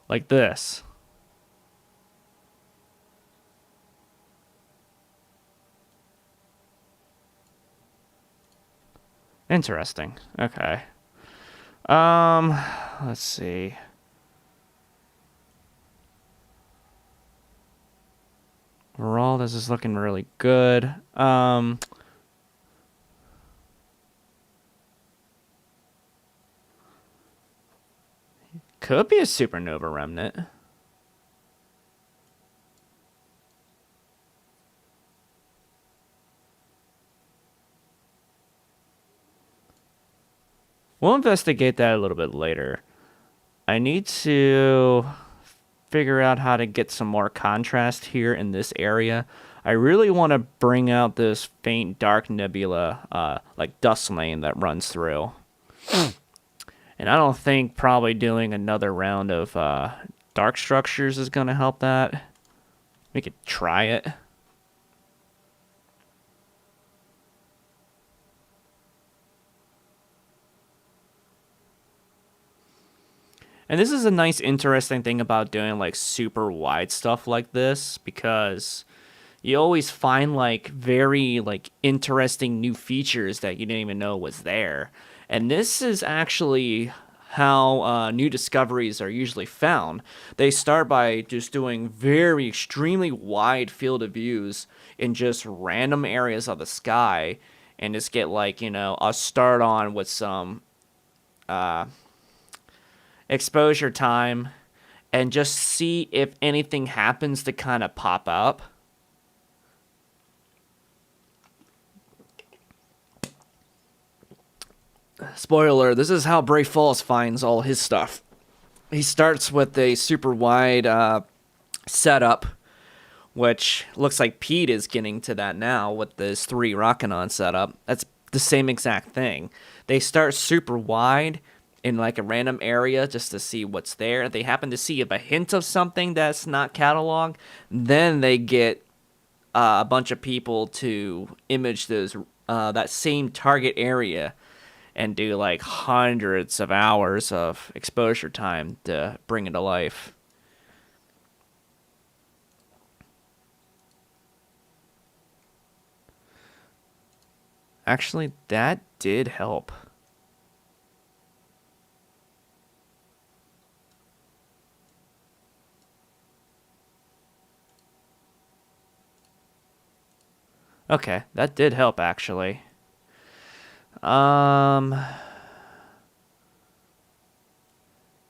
[SPEAKER 1] Like this. Interesting. Okay. Let's see. Overall, this is looking really good. Could be a supernova remnant. We'll investigate that a little bit later. I need to figure out how to get some more contrast here in this area. I really want to bring out this faint dark nebula, like dust lane that runs through. And I don't think probably doing another round of dark structures is going to help that. We could try it. And this is a nice, interesting thing about doing like super wide stuff like this, because you always find like very like interesting new features that you didn't even know was there. And this is actually how new discoveries are usually found. They start by just doing very extremely wide field of views in just random areas of the sky, and just get like, you know, a start on with some exposure time, and just see if anything happens to kind of pop up. Spoiler, this is how Bray Falls finds all his stuff. He starts with a super wide setup, which looks like Pete is getting to that now with this 3 Rockin' setup. That's the same exact thing. They start super wide in like a random area just to see what's there. They happen to see if a hint of something that's not cataloged, then they get a bunch of people to image those that same target area and do like hundreds of hours of exposure time to bring it to life. Actually, that did help. Okay, that did help actually.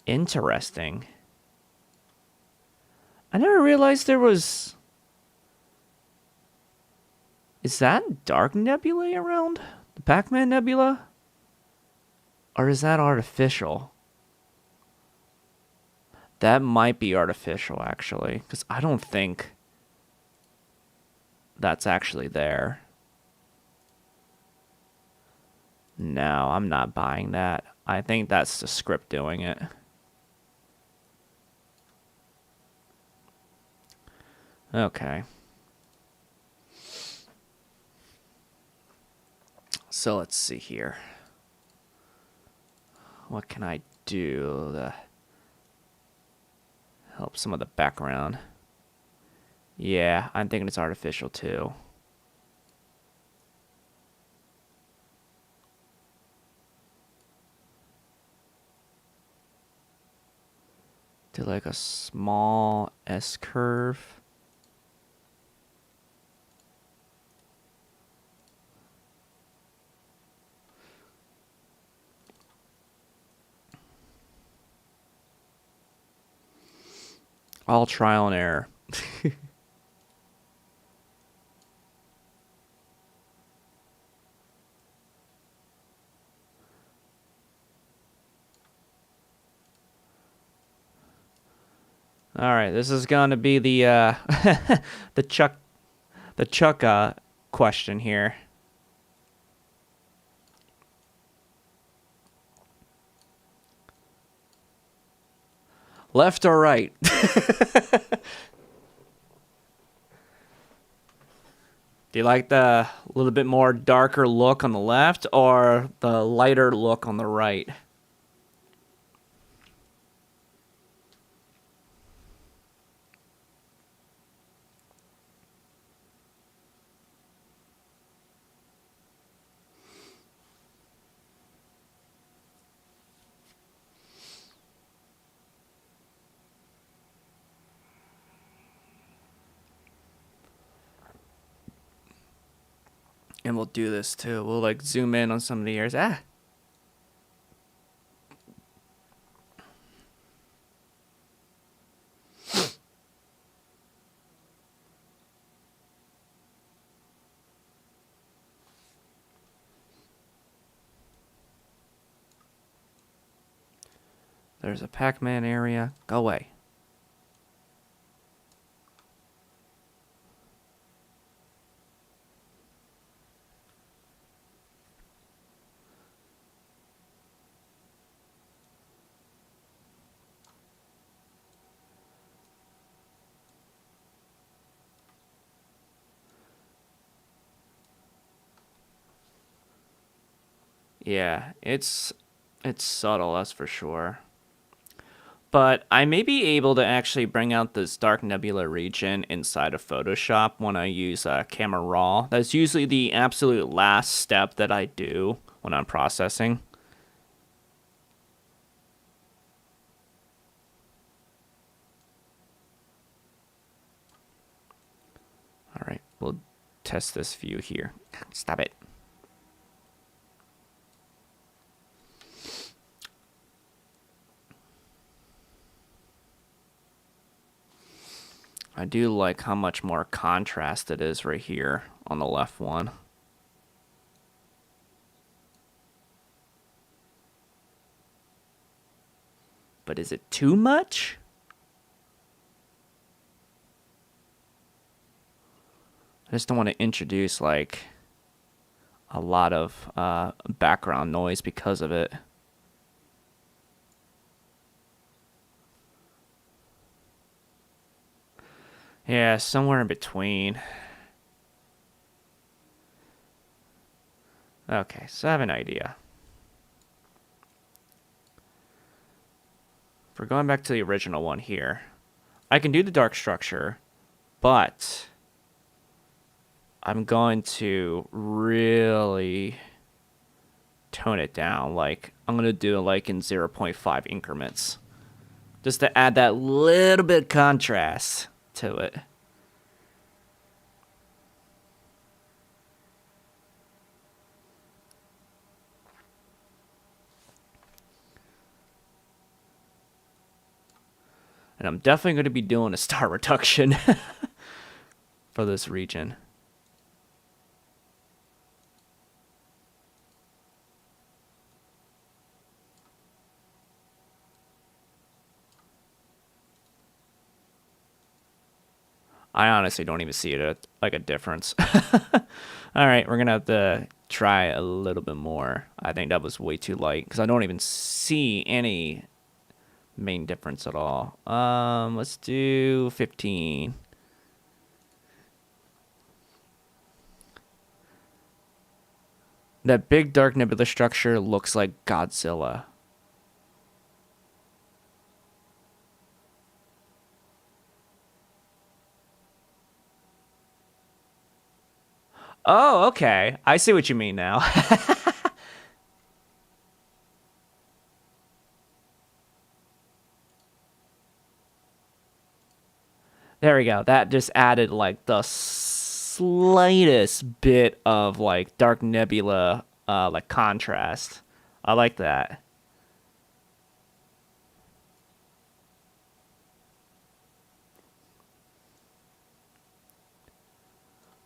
[SPEAKER 1] Interesting. I never realized there was... Is that Dark Nebulae around? The Pac-Man Nebula? Or is that artificial? That might be artificial, actually. Because I don't think that's actually there. No, I'm not buying that. I think that's the script doing it. Okay. So let's see here. What can I do to help some of the background? Yeah, I'm thinking it's artificial too. Do like a small S curve. All trial and error. All right, this is going to be the the Chuck question here. Left or right? Do you like the little bit more darker look on the left or the lighter look on the right? And we'll do this too. We'll like zoom in on some of the areas. There's a Pac-Man area. Go away. Yeah, it's subtle, that's for sure. But I may be able to actually bring out this Dark Nebula region inside of Photoshop when I use Camera Raw. That's usually the absolute last step that I do when I'm processing. All right, we'll test this view here. Stop it. I do like how much more contrast it is right here on the left one. But is it too much? I just don't want to introduce like a lot of background noise because of it. Yeah, somewhere in between. Okay, so I have an idea. If we're going back to the original one here, I can do the dark structure, but I'm going to really tone it down. Like, I'm going to do it like in 0.5 increments, just to add that little bit of contrast to it. And I'm definitely going to be doing a star reduction for this region. I honestly don't even see it like a difference. All right, we're going to have to try a little bit more. I think that was way too light because I don't even see any main difference at all. Let's do 15. That big dark nebula structure looks like Godzilla. Oh, okay. I see what you mean now. There we go. That just added like the slightest bit of like dark nebula like contrast. I like that.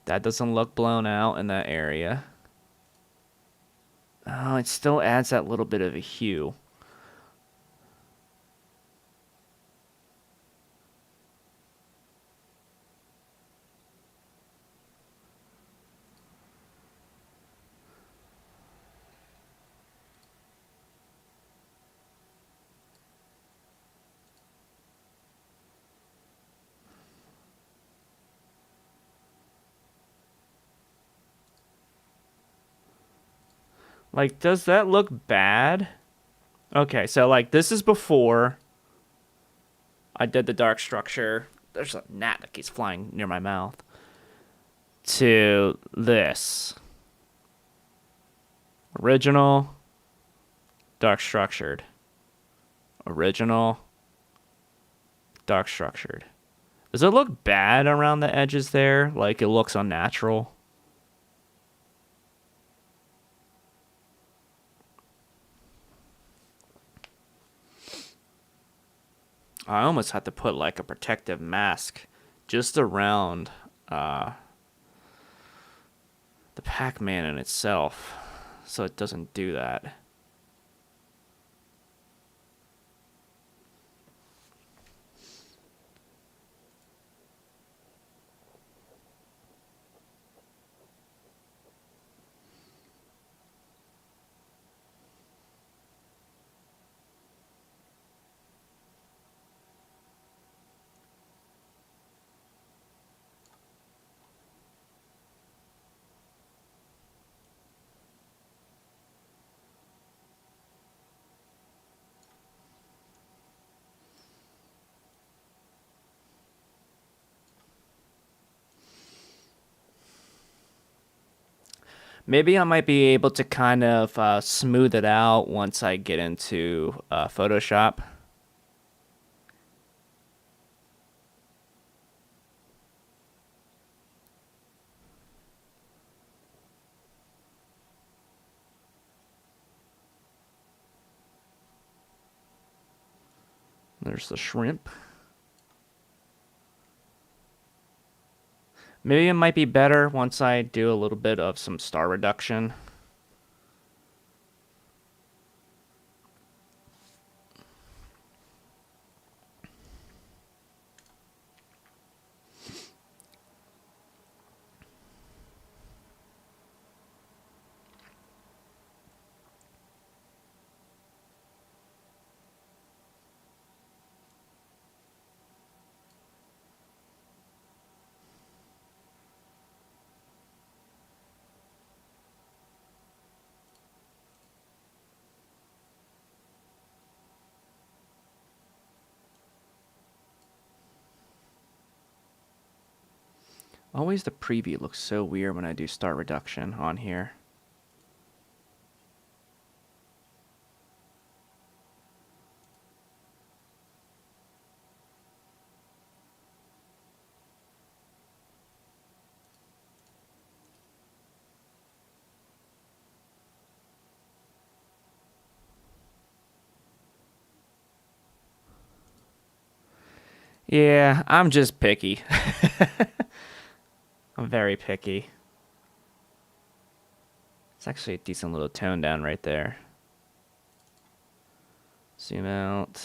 [SPEAKER 1] That doesn't look blown out in that area. Oh, it still adds that little bit of a hue. Like, does that look bad? Okay, so like this is before I did the dark structure. There's a gnat that keeps flying near my mouth. To this. Original, dark structured. Original, dark structured. Does it look bad around the edges there? Like it looks unnatural? I almost had to put like a protective mask just around the Pac-Man in itself so it doesn't do that. Maybe I might be able to kind of smooth it out once I get into Photoshop. There's the shrimp. Maybe it might be better once I do a little bit of some star reduction. Always the preview looks so weird when I do star reduction on here. Yeah, I'm just picky. I'm very picky. It's actually a decent little tone down right there. Zoom out.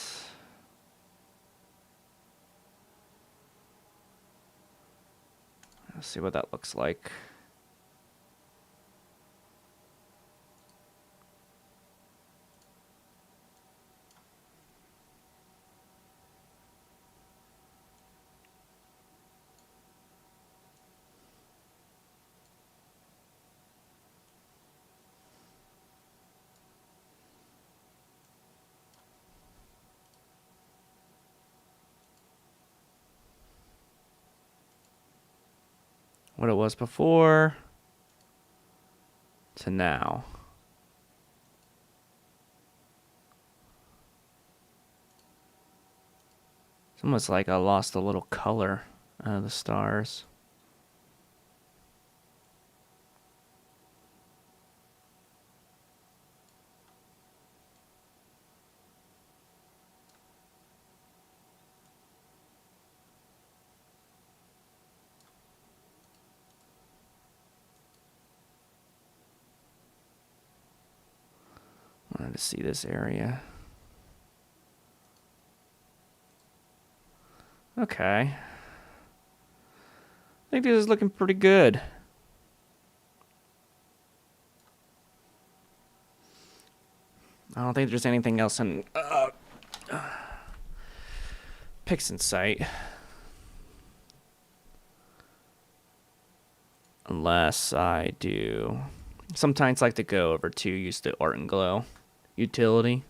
[SPEAKER 1] Let's see what that looks like. What it was before to now. It's almost like I lost a little color out of the stars. Wanted to see this area. Okay. I think this is looking pretty good. I don't think there's anything else in Pix in sight. Unless I do. Sometimes I like to go over to use the Art and Glow utility.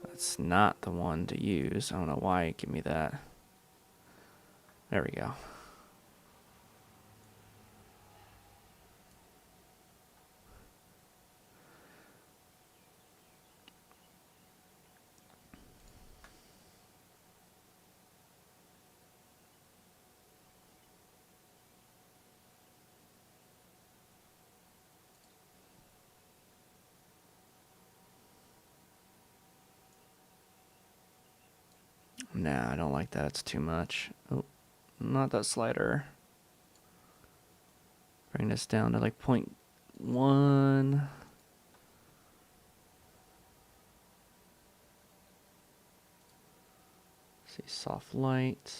[SPEAKER 1] That's not the one to use. I don't know why it gave me that. There we go. Nah, I don't like that. It's too much. Oh, not that slider. Bring this down to like 0.1. See, soft light.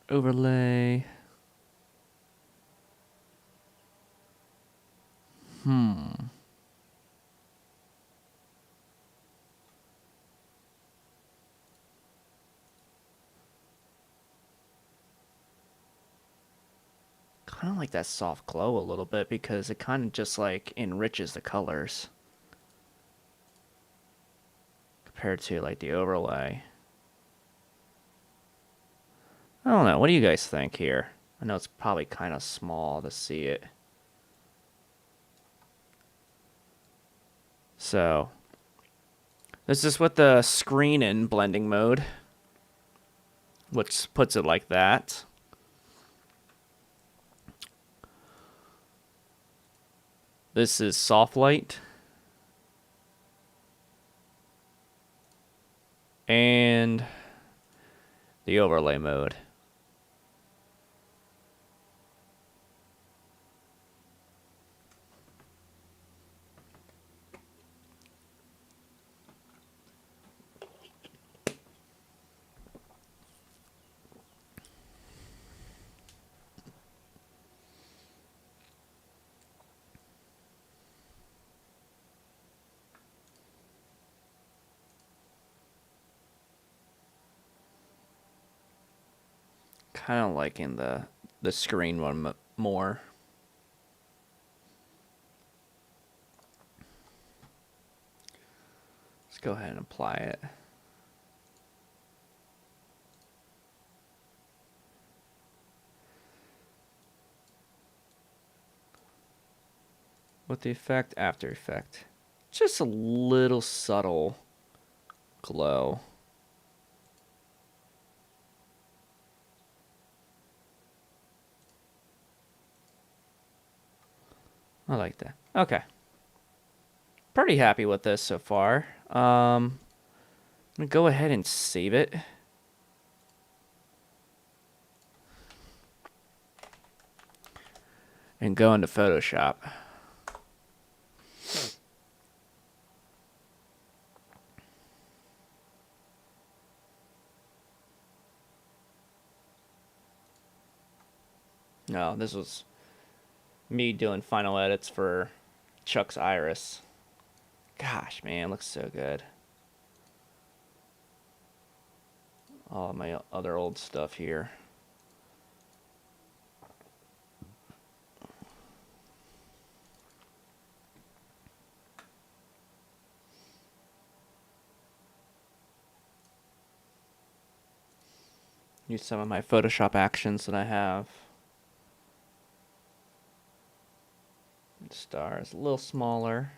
[SPEAKER 1] Overlay. Kind of like that soft glow a little bit because it kind of just like enriches the colors compared to like the overlay. I don't know. What do you guys think here? I know it's probably kind of small to see it. So, this is with the screen in blending mode, which puts it like that. This is soft light. And the overlay mode. Kind of liking the screen one more. Let's go ahead and apply it. With the effect, after effect. Just a little subtle glow. I like that. Okay. Pretty happy with this so far. I'm going to go ahead and save it. And go into Photoshop. No, this was me doing final edits for Chuck's Iris. Gosh, man, looks so good. All my other old stuff here. Use some of my Photoshop actions that I have. Star is a little smaller.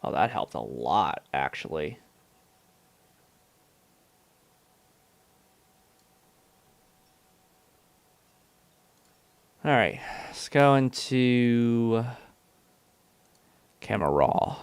[SPEAKER 1] Oh, that helped a lot, actually. All right, let's go into Camera Raw.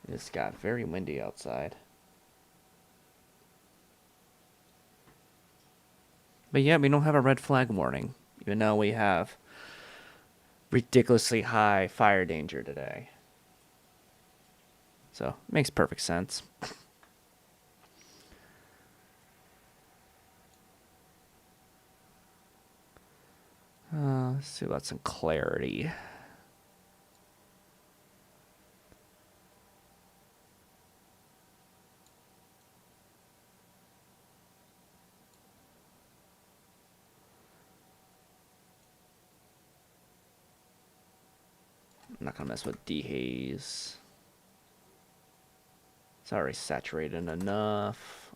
[SPEAKER 1] It's got very windy outside. But yeah, we don't have a red flag warning, even though we have ridiculously high fire danger today. So, it makes perfect sense. Let's see about some clarity. I'm not gonna mess with dehaze. It's already saturated enough.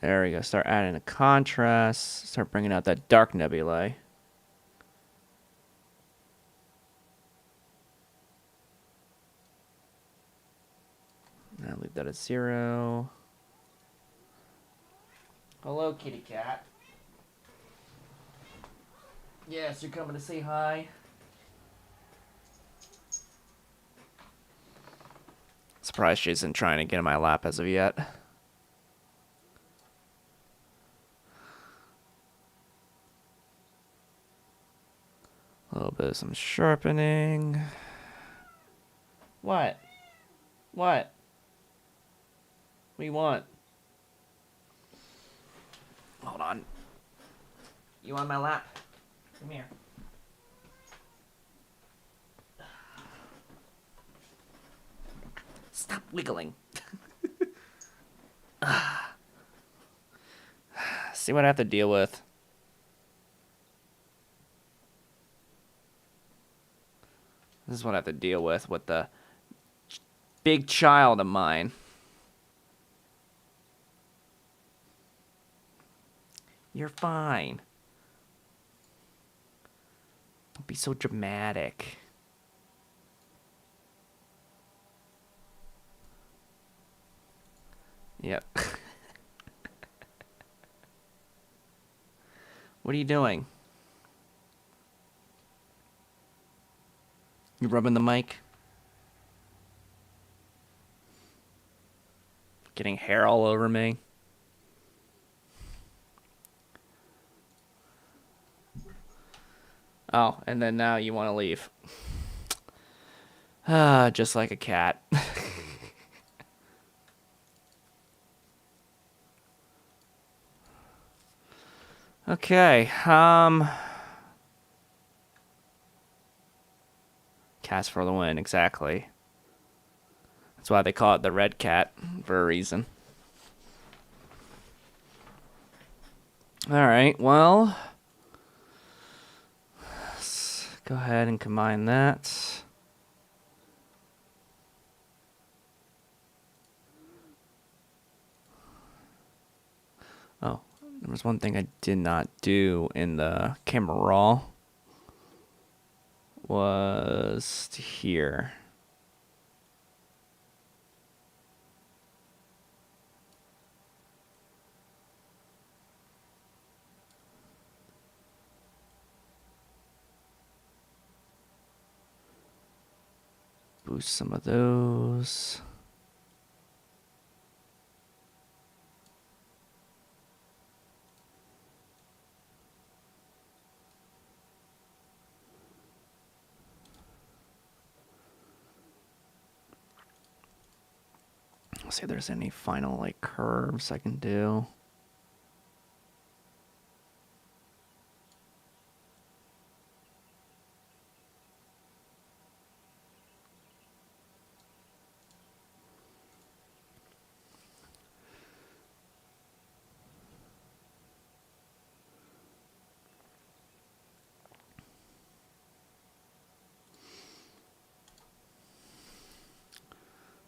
[SPEAKER 1] There we go. Start adding a contrast. Start bringing out that dark nebulae. Now leave that at 0. Hello, kitty cat. Yes, you're coming to say hi. Surprised she isn't trying to get in my lap as of yet. A little bit of some sharpening. What? What? What do you want? Hold on. You on my lap? Come here. Stop wiggling. See what I have to deal with. This is what I have to deal with the big child of mine. You're fine. Don't be so dramatic. Yep. What are you doing? You rubbing the mic? Getting hair all over me? Oh, and then now you want to leave. Just like a cat. Okay, cast for the win, exactly. That's why they call it the red cat, for a reason. Alright, well, let's go ahead and combine that. Oh, there was one thing I did not do in the camera raw. Was here. Boost some of those. See if there's any final like curves I can do.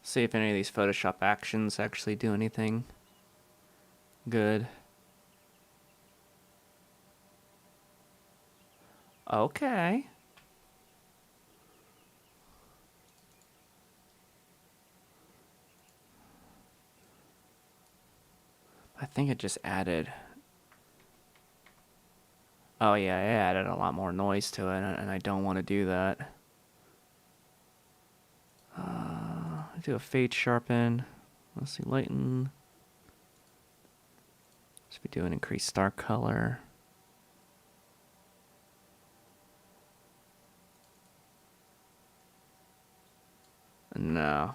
[SPEAKER 1] See if any of these Photoshop actions actually do anything good. Okay. I think it just added... Oh yeah, it added a lot more noise to it, and I don't want to do that. Do a fade sharpen. Let's see, lighten. Let's be doing increased star color. No.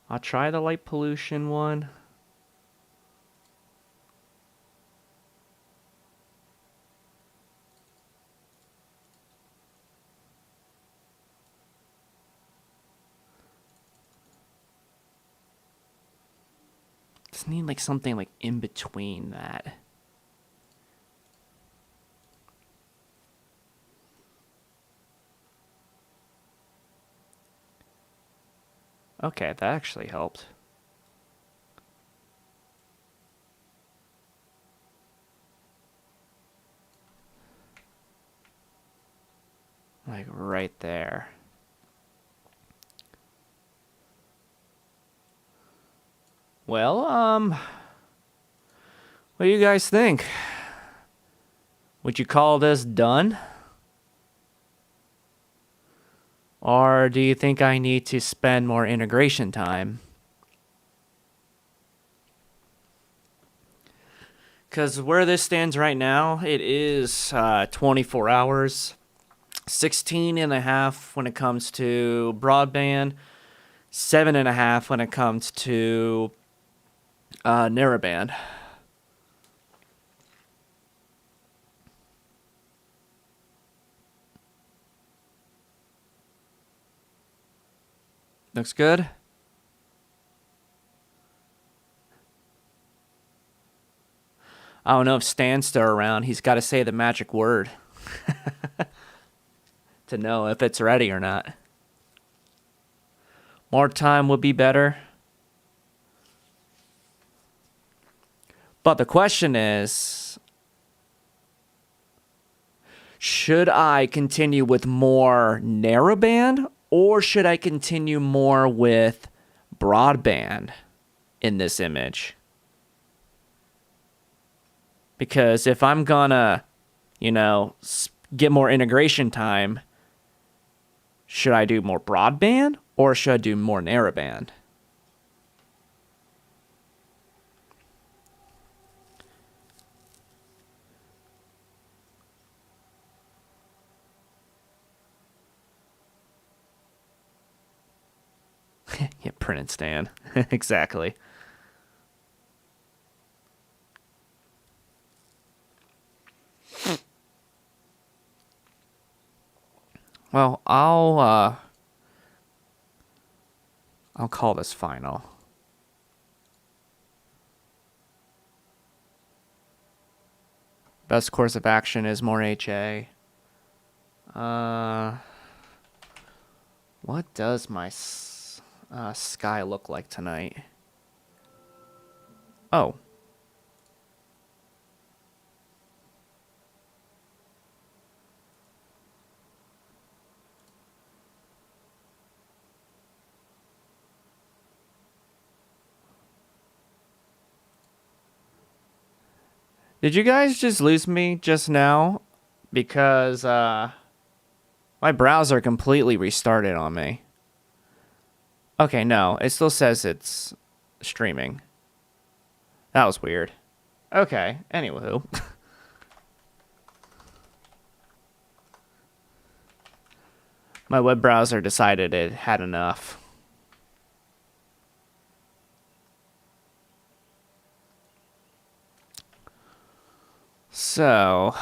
[SPEAKER 1] I'll try the light pollution one. Just need like something like in between that. Okay, that actually helped. Like right there. Well, what do you guys think? Would you call this done? Or do you think I need to spend more integration time? Because where this stands right now, it is 24 hours, 16 and a half when it comes to broadband, 7.5 when it comes to narrowband. Looks good. I don't know if Stan's still around. He's got to say the magic word to know if it's ready or not. More time would be better. But the question is, should I continue with more narrowband or should I continue more with broadband in this image? Because if I'm gonna, get more integration time, should I do more broadband or should I do more narrowband? Yeah, print and stand. Exactly. Well, I'll call this final. Best course of action is more HA. What does my sky look like tonight? Oh. Did you guys just lose me just now? Because my browser completely restarted on me. Okay, no, it still says it's streaming. That was weird. Okay, anywho. My web browser decided it had enough. So,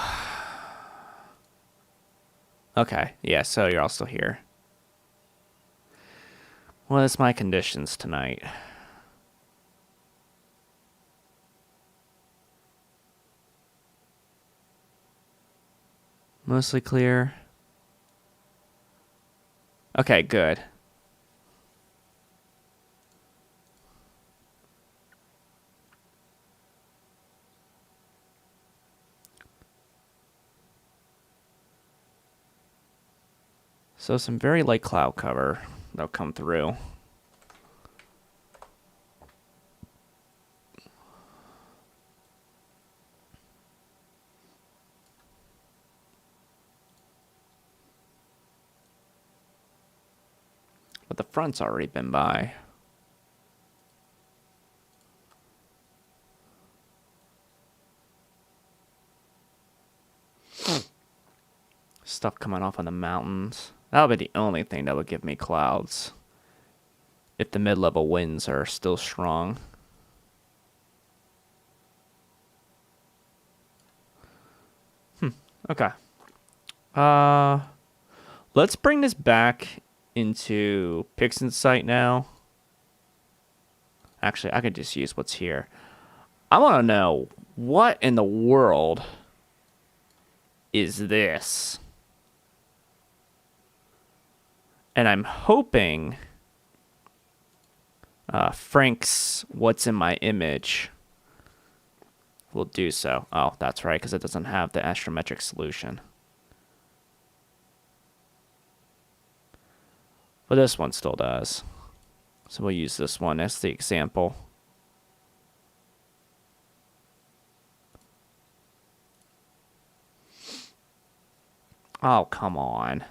[SPEAKER 1] okay, yeah, so you're all still here. What is my conditions tonight? Mostly clear. Okay, good. So some very light cloud cover that'll come through. But the front's already been by. Stuff coming off on the mountains. That would be the only thing that would give me clouds. If the mid-level winds are still strong. Okay. Let's bring this back into Pixen's site now. Actually, I could just use what's here. I want to know what in the world is this? And I'm hoping Frank's what's in my image will do so. Oh, that's right, because it doesn't have the astrometric solution. But this one still does. So we'll use this one as the example. Oh, come on.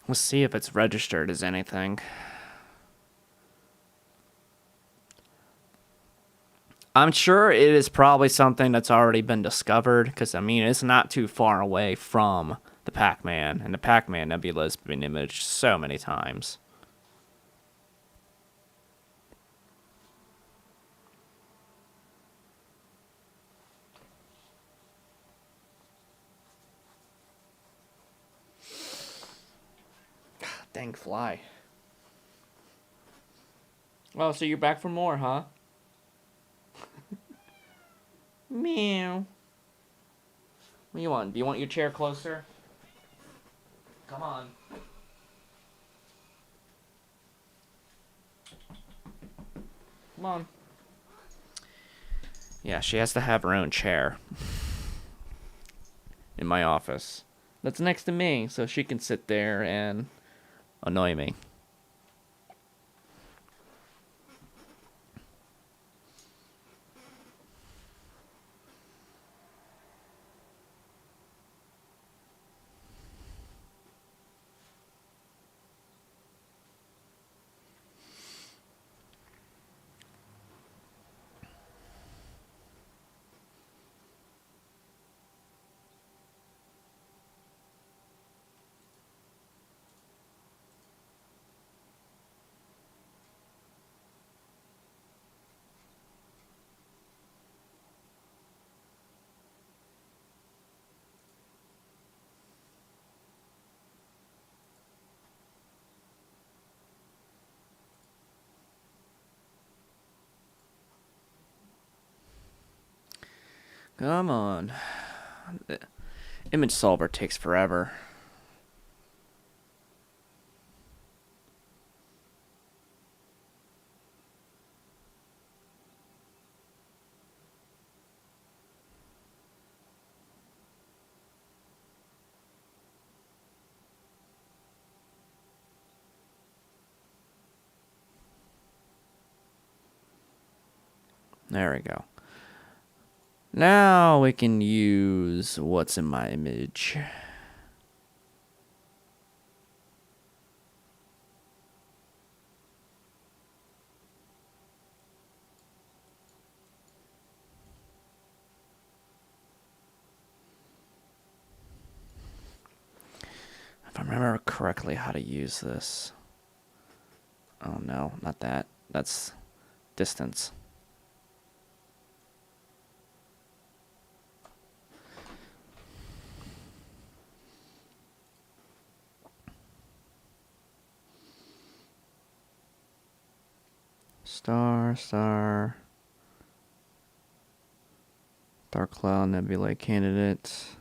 [SPEAKER 1] Let's see if it's registered as anything. I'm sure it is probably something that's already been discovered, because, I mean, it's not too far away from the Pac-Man, and the Pac-Man nebula has been imaged so many times. Dang fly. Oh, so you're back for more, huh? Meow. What do you want? Do you want your chair closer? Come on. Come on. Yeah, she has to have her own chair in my office. That's next to me, so she can sit there and annoy me. Come on. The image solver takes forever. There we go. Now we can use what's in my image. If I remember correctly how to use this. Oh no, not that. That's distance. Star. Dark cloud nebulae candidate.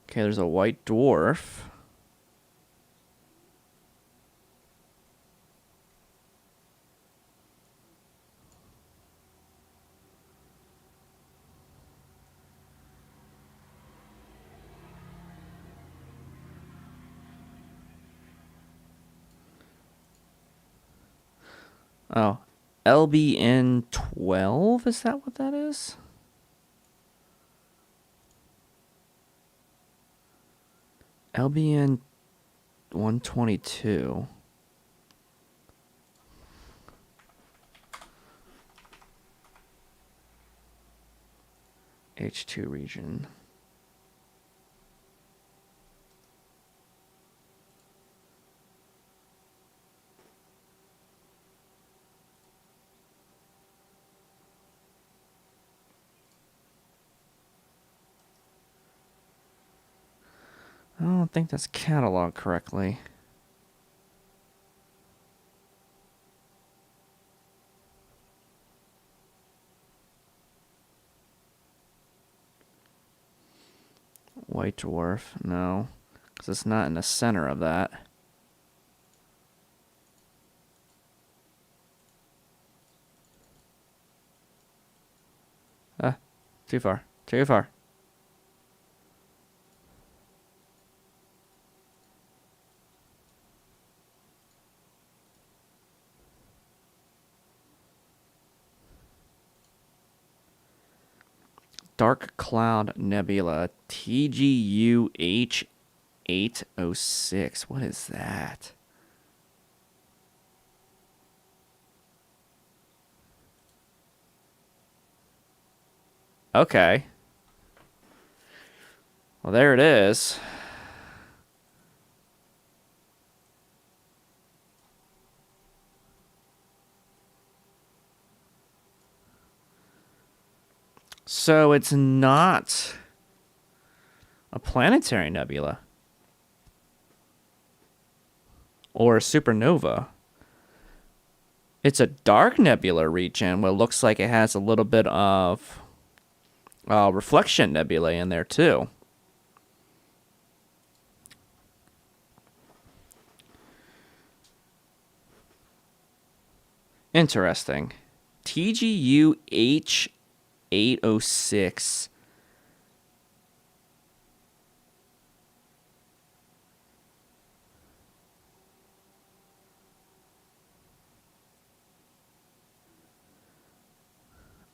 [SPEAKER 1] Okay, there's a white dwarf. Oh, LBN 12? Is that what that is? LBN 122. H2 region. I don't think that's cataloged correctly. White dwarf, no, because it's not in the center of that. Too far. Too far. Dark Cloud Nebula, TGUH 806. What is that? Okay. Well, there it is. So it's not a planetary nebula or a supernova. It's a dark nebula region where it looks like it has a little bit of reflection nebulae in there too. Interesting. TGUH 806.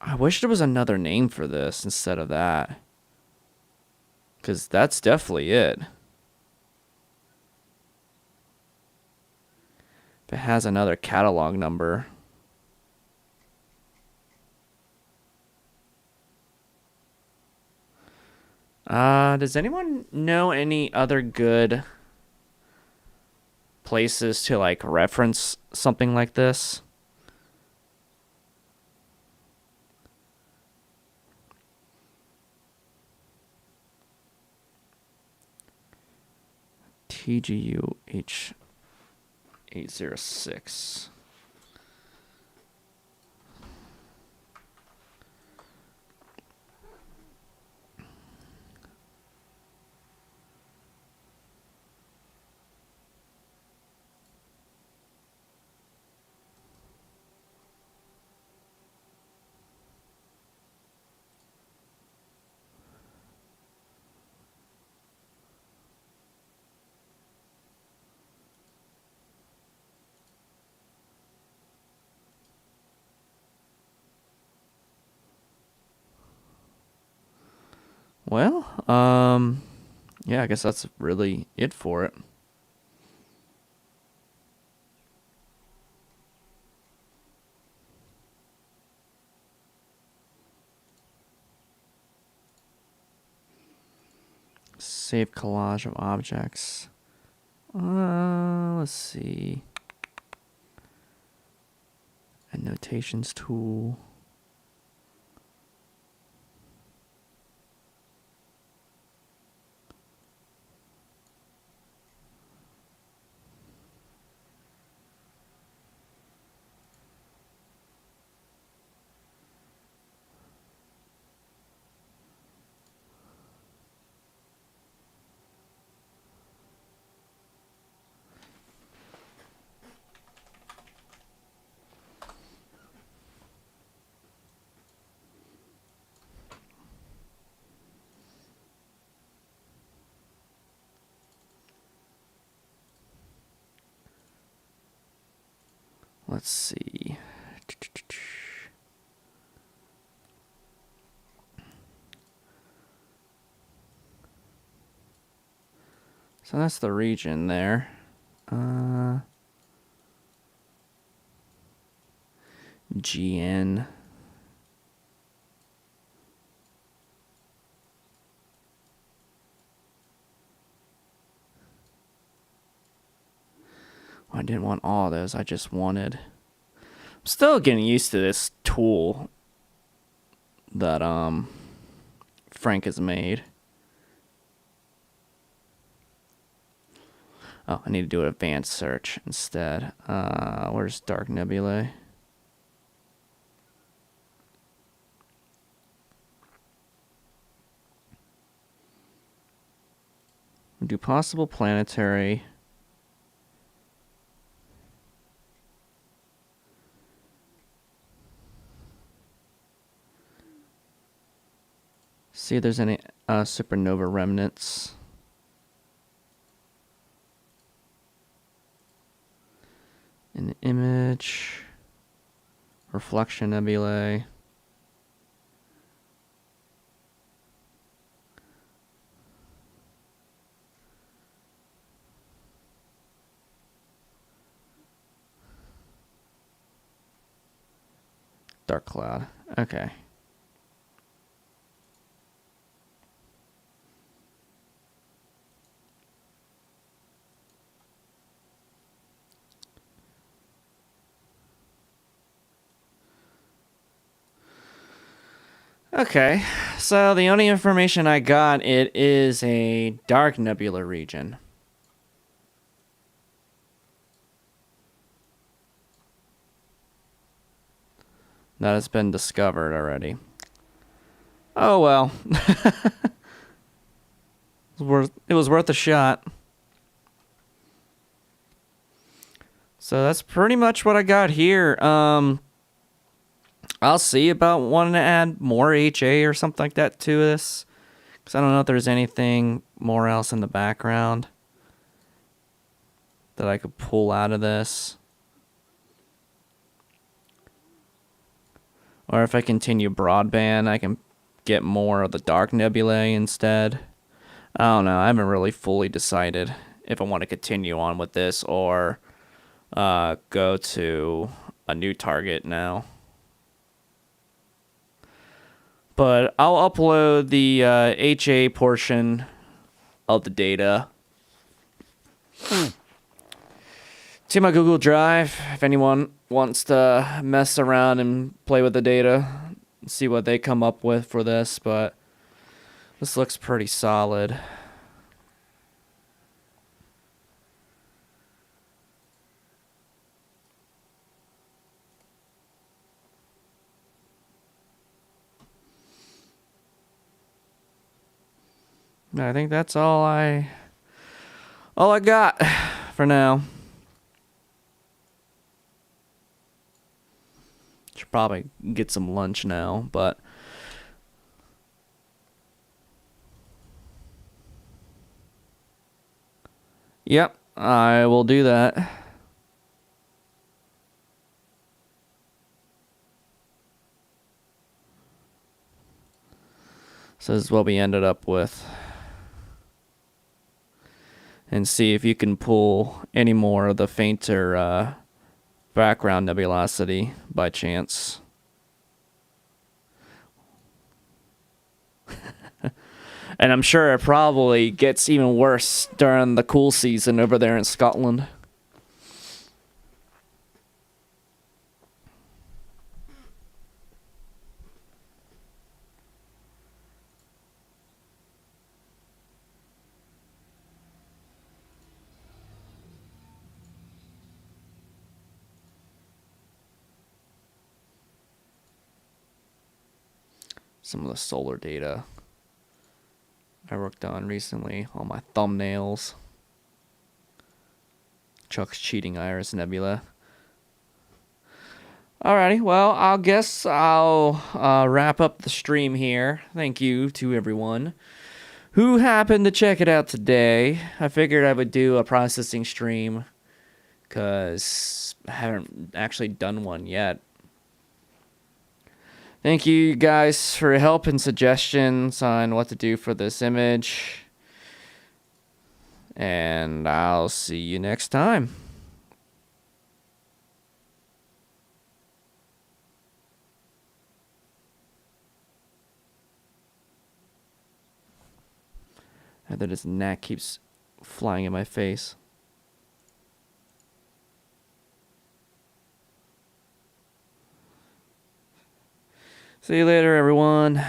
[SPEAKER 1] I wish there was another name for this instead of that. Because that's definitely it. If it has another catalog number. Does anyone know any other good places to like reference something like this? TGUH 806. Well, yeah, I guess that's really it for it. Save collage of objects. Let's see. Annotations tool. Let's see. So that's the region there. GN. didn't want all those. I just wanted... I'm still getting used to this tool that Frank has made. Oh, I need to do an advanced search instead. Where's Dark Nebulae? Do possible planetary. See if there's any supernova remnants. An image. Reflection nebulae. Dark cloud. Okay. Okay, so the only information I got, it is a dark nebula region. That has been discovered already. Oh well. It was worth a shot. So that's pretty much what I got here. I'll see about wanting to add more HA or something like that to this. Because I don't know if there's anything more else in the background that I could pull out of this. Or if I continue broadband, I can get more of the dark nebulae instead. I don't know. I haven't really fully decided if I want to continue on with this or go to a new target now. But I'll upload the HA portion of the data to my Google Drive. If anyone wants to mess around and play with the data, see what they come up with for this. But this looks pretty solid. I think that's all I got for now. Should probably get some lunch now, but yep, I will do that. So this is what we ended up with. And see if you can pull any more of the fainter background nebulosity by chance. And I'm sure it probably gets even worse during the cool season over there in Scotland. Some of the solar data I worked on recently on my thumbnails. Chuck's Cheating Iris Nebula. Alrighty, well, I guess I'll wrap up the stream here. Thank you to everyone who happened to check it out today. I figured I would do a processing stream because I haven't actually done one yet. Thank you guys for your help and suggestions on what to do for this image. And I'll see you next time. And then this gnat keeps flying in my face. See you later, everyone.